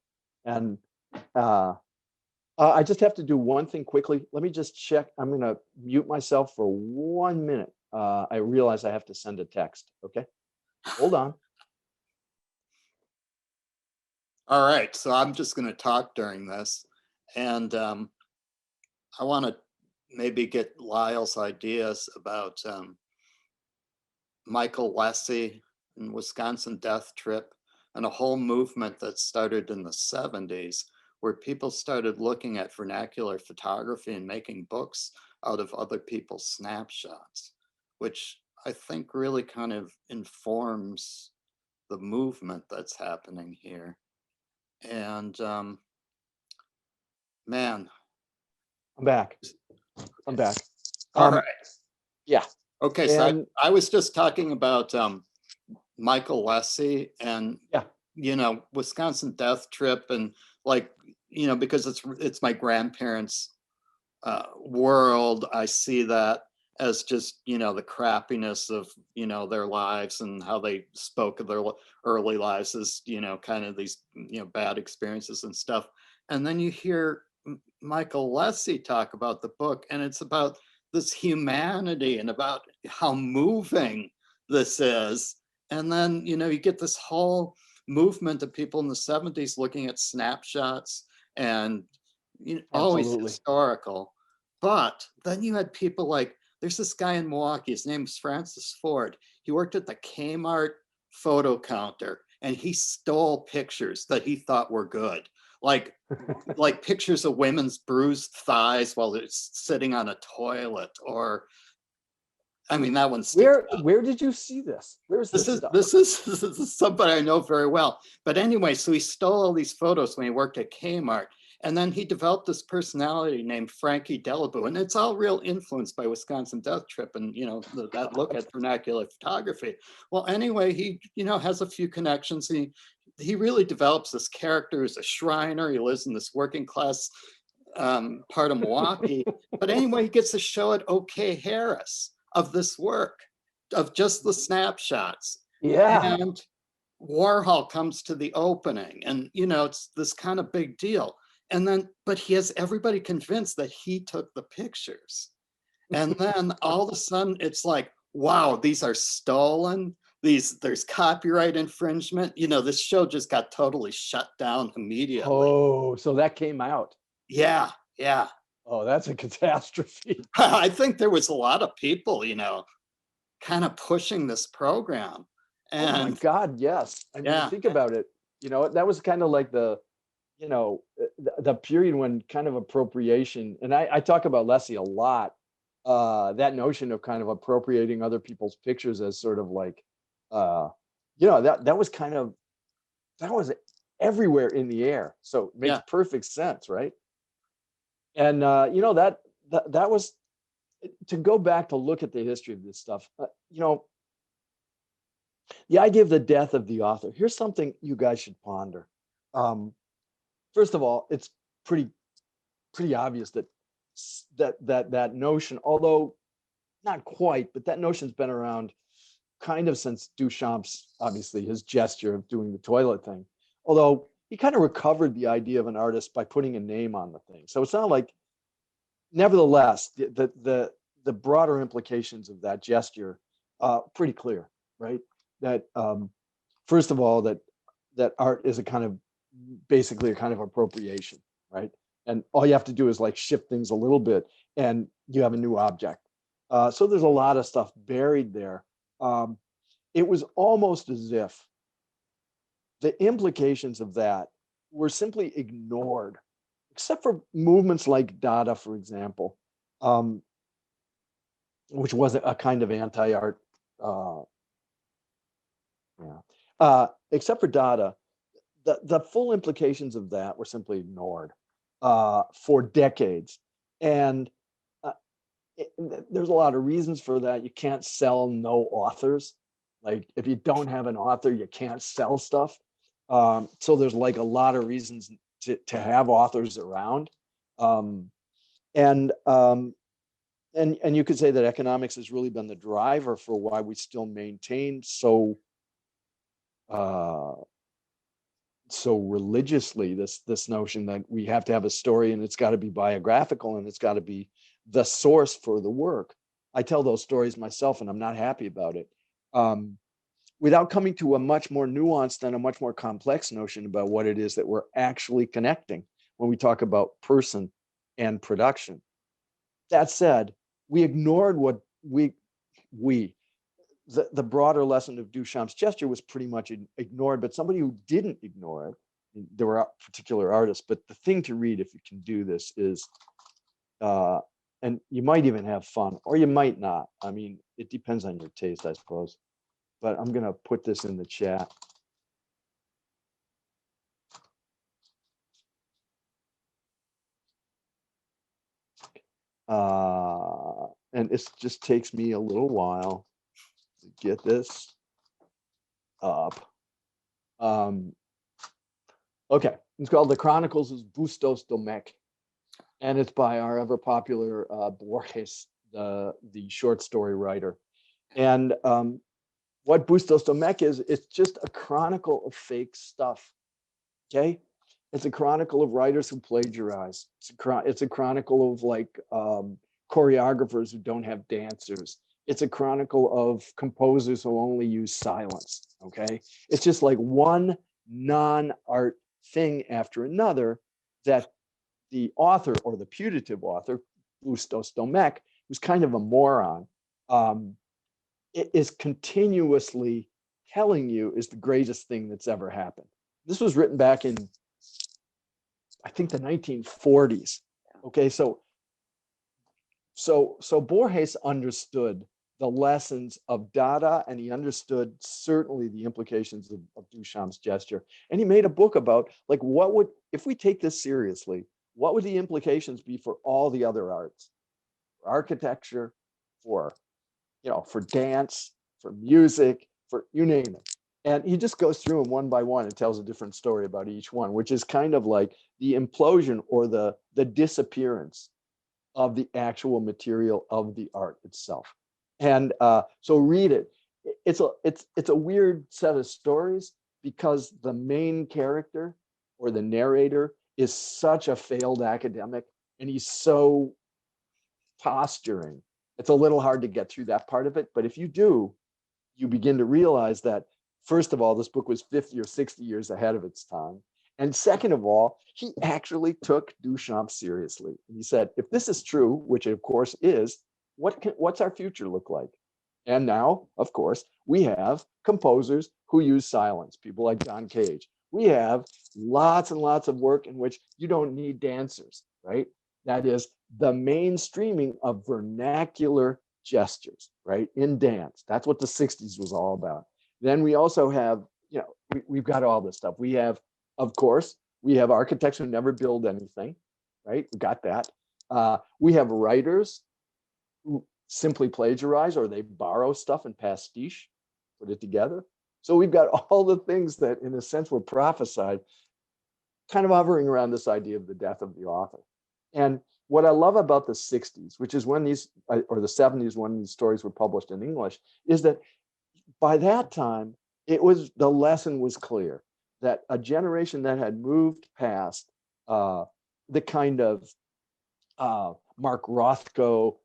And I just have to do one thing quickly. Let me just check. I'm going to mute myself for 1 minute. I realize I have to send a text. Okay, hold on. All right, so I'm just going to talk during this, and I want to maybe get Lyle's ideas about Michael Lessie and Wisconsin Death Trip, and a whole movement that started in the 70s where people started looking at vernacular photography and making books out of other people's snapshots, which I think really kind of informs the movement that's happening here. And man, I'm back. I'm back. all right. Yeah. Okay, so And I was just talking about Michael Lessie and yeah, Wisconsin Death Trip, and like because it's my grandparents' world. I see that as just the crappiness of their lives and how they spoke of their early lives as kind of these bad experiences and stuff. And then you hear Michael Lessie talk about the book, and it's about this humanity and about how moving this is. And then you get this whole movement of people in the 70s looking at snapshots and always absolutely. historical. But then you had people like, there's this guy in Milwaukee, his name is Francis Ford. He worked at the Kmart photo counter, and he stole pictures that he thought were good. Like pictures of women's bruised thighs while they're sitting on a toilet, or I mean, that one's where did you see this? Where's this stuff? This is somebody I know very well. But anyway, so he stole all these photos when he worked at Kmart. And then he developed this personality named Frankie Delabou. And it's all real influenced by Wisconsin Death Trip and, that look at vernacular photography. Well, anyway, he, has a few connections. He really develops this character as a Shriner. He lives in this working class part of Milwaukee. But anyway, he gets a show at OK Harris of this work, of just the snapshots. Yeah. And Warhol comes to the opening, and it's this kind of big deal. And then, but he has everybody convinced that he took the pictures. And then all of a sudden it's like, wow, these are stolen. There's copyright infringement. This show just got totally shut down immediately. Oh, so that came out. Yeah. Oh, that's a catastrophe. I think there was a lot of people, kind of pushing this program. And oh my God, yes. I mean, think about it. That was kind of like the period when kind of appropriation, and I talk about Leslie a lot, that notion of kind of appropriating other people's pictures as sort of like, that was everywhere in the air. So it makes perfect sense, right? And that was, to go back to look at the history of this stuff. The idea of the death of the author. Here's something you guys should ponder. First of all, it's pretty obvious that notion, although not quite, but that notion's been around kind of since Duchamp's, obviously, his gesture of doing the toilet thing. Although he kind of recovered the idea of an artist by putting a name on the thing. So it's not like, nevertheless, the broader implications of that gesture, pretty clear, right? That first of all, that art is basically a kind of appropriation, right? And all you have to do is like shift things a little bit and you have a new object. So there's a lot of stuff buried there. It was almost as if the implications of that were simply ignored, except for movements like Dada, for example, which was a kind of anti-art. Except for Dada, the full implications of that were simply ignored for decades. And there's a lot of reasons for that. You can't sell no authors. Like if you don't have an author, you can't sell stuff. So there's like a lot of reasons to have authors around. And you could say that economics has really been the driver for why we still maintain so religiously this notion that we have to have a story and it's got to be biographical and it's got to be the source for the work. I tell those stories myself, and I'm not happy about it. Without coming to a much more nuanced and a much more complex notion about what it is that we're actually connecting when we talk about person and production. That said, we ignored what the broader lesson of Duchamp's gesture was pretty much ignored, but somebody who didn't ignore it, there were particular artists, but the thing to read if you can do this is, and you might even have fun, or you might not. I mean, it depends on your taste, I suppose. But I'm going to put this in the chat. And it just takes me a little while to get this up. Okay, it's called The Chronicles of Bustos Domecq, and it's by our ever popular Borges, the short story writer. And what Bustos Domecq is, it's just a chronicle of fake stuff. Okay, it's a chronicle of writers who plagiarize. It's a chronicle of like choreographers who don't have dancers. It's a chronicle of composers who only use silence. Okay, it's just like one non-art thing after another that the author, or the putative author, Bustos Domecq, who's kind of a moron, is continuously telling you is the greatest thing that's ever happened. This was written back in, I think, the 1940s. Okay, so Borges understood the lessons of Dada, and he understood certainly the implications of Duchamp's gesture. And he made a book about, like, what would, if we take this seriously, what would the implications be for all the other arts, for architecture, for, you know, for dance, for music, for you name it. And he just goes through them one by one and tells a different story about each one, which is kind of like the implosion or the disappearance of the actual material of the art itself. And so read it. It's a weird set of stories because the main character or the narrator is such a failed academic, and he's so posturing. It's a little hard to get through that part of it, but if you do, you begin to realize that, first of all, this book was 50 or 60 years ahead of its time. And second of all, he actually took Duchamp seriously. And he said, if this is true, which it of course is, what's our future look like? And now, of course, we have composers who use silence, people like John Cage. We have lots and lots of work in which you don't need dancers, right? That is the mainstreaming of vernacular gestures, right? In dance. That's what the 60s was all about. Then we also have, you know, we've got all this stuff. We have, of course, we have architects who never build anything, right? We got that. We have writers who simply plagiarize, or they borrow stuff and pastiche, put it together. So we've got all the things that, in a sense, were prophesied, kind of hovering around this idea of the death of the author. And what I love about the 60s, which is when these, or the 70s, when these stories were published in English, is that by that time, the lesson was clear that a generation that had moved past the kind of Mark Rothko,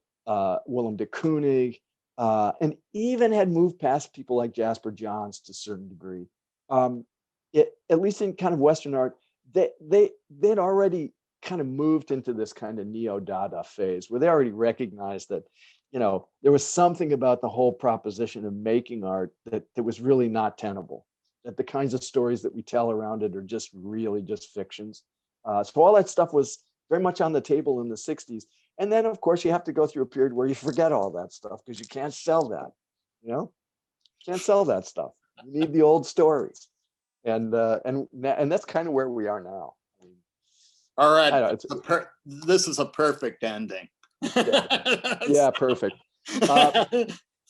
Willem de Kooning, and even had moved past people like Jasper Johns to a certain degree. At least in kind of Western art, they'd already kind of moved into this kind of neo-Dada phase where they already recognized that, you know, there was something about the whole proposition of making art that was really not tenable, that the kinds of stories that we tell around it are just really just fictions. So all that stuff was very much on the table in the 60s. And then, of course, you have to go through a period where you forget all that stuff because you can't sell that, you know? You can't sell that stuff. You need the old stories. And that's kind of where we are now. All right. This is a perfect ending. Yeah, perfect.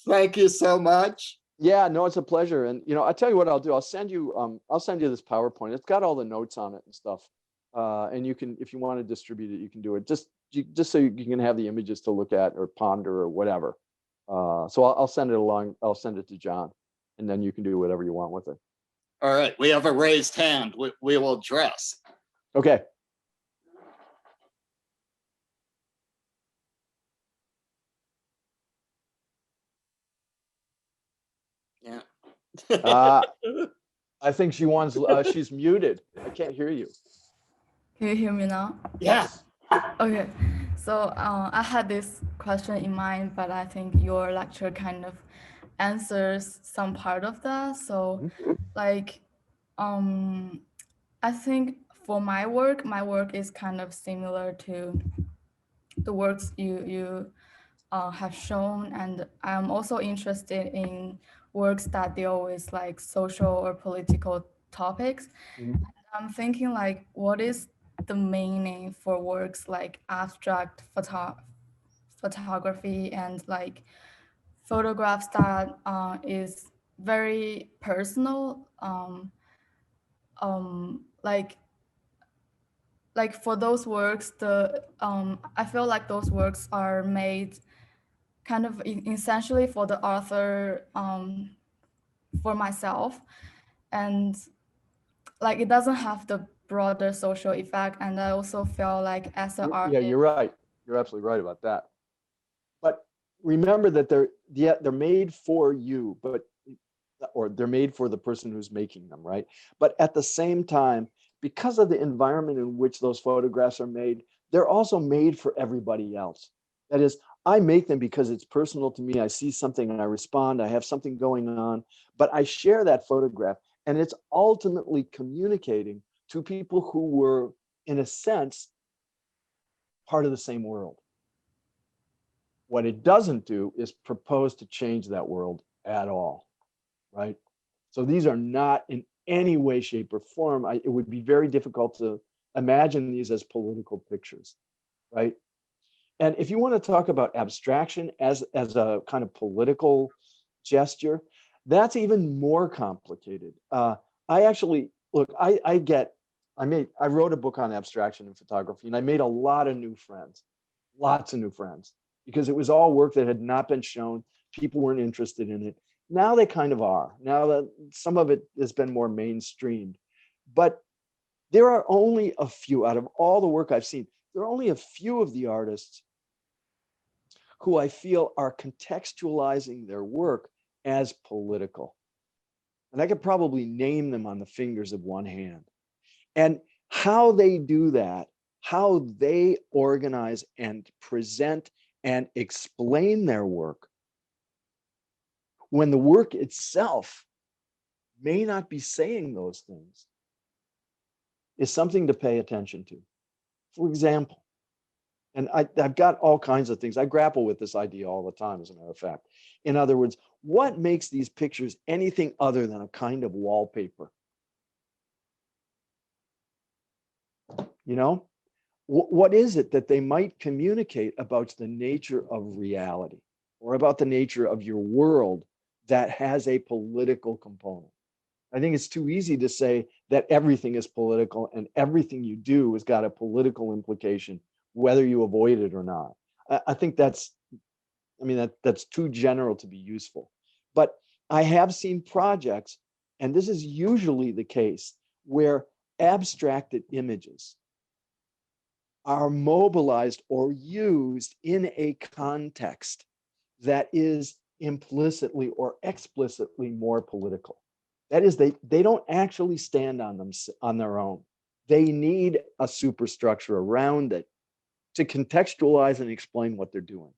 Thank you so much. Yeah, no, it's a pleasure. And, you know, I'll tell you what I'll do. I'll send you this PowerPoint. It's got all the notes on it and stuff. And you can, if you want to distribute it, you can do it just so you can have the images to look at or ponder or whatever. So I'll send it along. I'll send it to John, and then you can do whatever you want with it. All right. We have a raised hand. We will address. Okay. Uh, I think she wants, she's muted. I can't hear you. Can you hear me now? Yeah. Okay, so I had this question in mind, but I think your lecture kind of answers some part of that. So, like, I think for my work is kind of similar to the works you have shown, and I'm also interested in works that deal with like social or political topics. Mhm. I'm thinking like, what is the meaning for works like abstract photography and like photographs that is very personal, like for those works, the I feel like those works are made kind of essentially for the author, for myself, and like it doesn't have the broader social effect. And I also feel like as an Yeah, artist, you're right. You're absolutely right about that. But remember that they're made for you, but or they're made for the person who's making them, right? But at the same time, because of the environment in which those photographs are made, they're also made for everybody else. That is, I make them because it's personal to me. I see something and I respond. I have something going on, but I share that photograph, and it's ultimately communicating to people who were, in a sense, part of the same world. What it doesn't do is propose to change that world at all, right? So these are not in any way, shape, or form. It would be very difficult to imagine these as political pictures, right? And if you want to talk about abstraction as a kind of political gesture, that's even more complicated. I actually look. I wrote a book on abstraction and photography, and I made a lot of new friends, lots of new friends, because it was all work that had not been shown. People weren't interested in it. Now they kind of are. Now that some of it has been more mainstreamed, but there are only a few out of all the work I've seen. There are only a few of the artists who I feel are contextualizing their work as political. And I could probably name them on the fingers of one hand. And how they do that, how they organize and present and explain their work, when the work itself may not be saying those things, is something to pay attention to. For example, and I've got all kinds of things. I grapple with this idea all the time, as a matter of fact. In other words, what makes these pictures anything other than a kind of wallpaper? You know, what is it that they might communicate about the nature of reality or about the nature of your world that has a political component? I think it's too easy to say that everything is political and everything you do has got a political implication, whether you avoid it or not. I think that's too general to be useful. But I have seen projects, and this is usually the case, where abstracted images are mobilized or used in a context that is implicitly or explicitly more political. That is, they don't actually stand on their own. They need a superstructure around it to contextualize and explain what they're doing,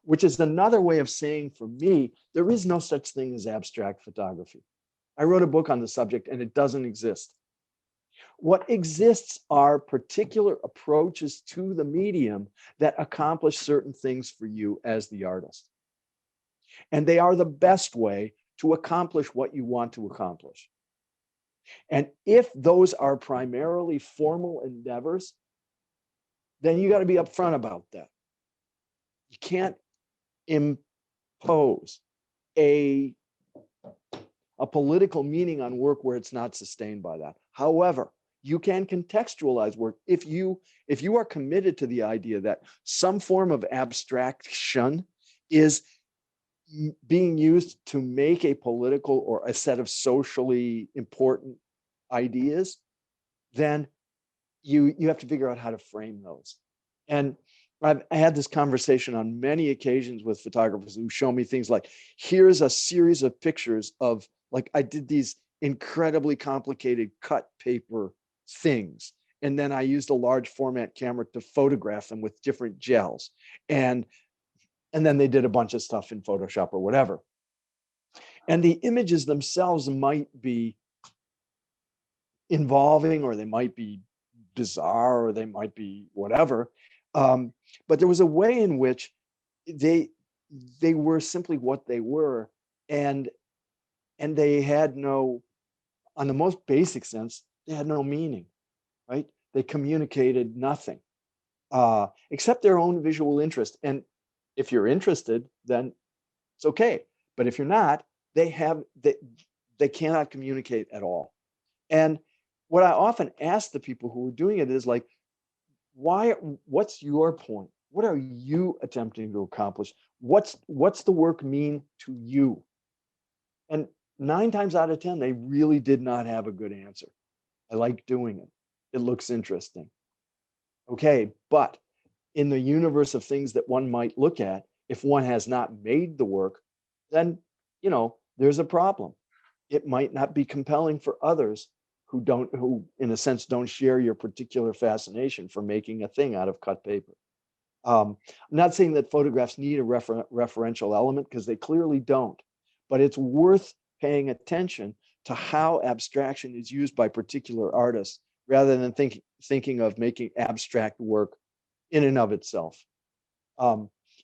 which is another way of saying, for me, there is no such thing as abstract photography. I wrote a book on the subject and it doesn't exist. What exists are particular approaches to the medium that accomplish certain things for you as the artist. And they are the best way to accomplish what you want to accomplish. And if those are primarily formal endeavors, then you got to be upfront about that. You can't impose a political meaning on work where it's not sustained by that. However, you can contextualize work if you are committed to the idea that some form of abstraction is being used to make a political or a set of socially important ideas, then you have to figure out how to frame those. And I had this conversation on many occasions with photographers who show me things like, here's a series of pictures of Like I did these incredibly complicated cut paper things. And then I used a large format camera to photograph them with different gels. And then they did a bunch of stuff in Photoshop or whatever. And the images themselves might be involving, or they might be bizarre, or they might be whatever. But there was a way in which they were simply what they were, and they had no, on the most basic sense, they had no meaning, right? They communicated nothing except their own visual interest. And if you're interested, then it's okay. But if you're not, they cannot communicate at all. And what I often ask the people who are doing it is like, what's your point? What are you attempting to accomplish? What's the work mean to you? And 9 times out of 10, they really did not have a good answer. I like doing it. It looks interesting. Okay, but in the universe of things that one might look at, if one has not made the work, then, there's a problem. It might not be compelling for others who in a sense don't share your particular fascination for making a thing out of cut paper. I'm not saying that photographs need a referential element, because they clearly don't, but it's worth paying attention to how abstraction is used by particular artists rather than thinking of making abstract work in and of itself.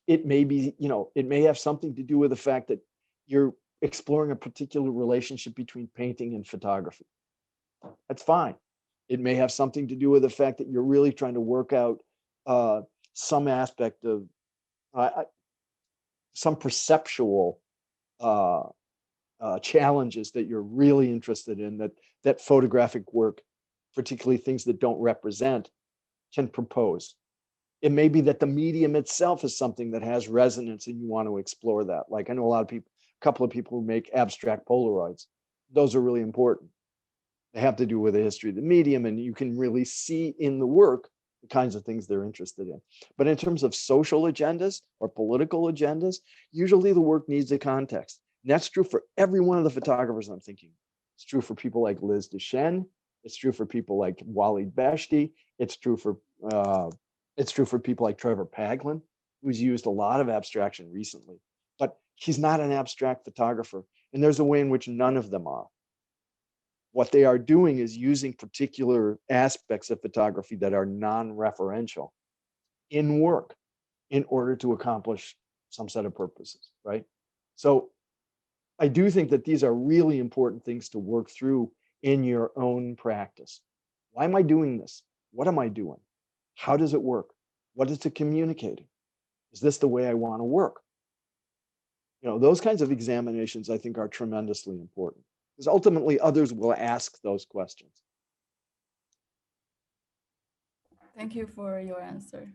It may be, it may have something to do with the fact that you're exploring a particular relationship between painting and photography. That's fine. It may have something to do with the fact that you're really trying to work out some aspect of some perceptual challenges that you're really interested in, that photographic work, particularly things that don't represent, can propose. It may be that the medium itself is something that has resonance and you want to explore that. Like I know a couple of people who make abstract Polaroids. Those are really important. They have to do with the history of the medium, and you can really see in the work the kinds of things they're interested in. But in terms of social agendas or political agendas, usually the work needs a context. And that's true for every one of the photographers I'm thinking. It's true for people like Liz Duchenne. It's true for people like Walid Beshti. It's true for people like Trevor Paglen, who's used a lot of abstraction recently. But he's not an abstract photographer, and there's a way in which none of them are. What they are doing is using particular aspects of photography that are non-referential in work in order to accomplish some set of purposes, right? So I do think that these are really important things to work through in your own practice. Why am I doing this? What am I doing? How does it work? What is it communicating? Is this the way I want to work? Those kinds of examinations I think are tremendously important, because ultimately others will ask those questions. Thank you for your answer.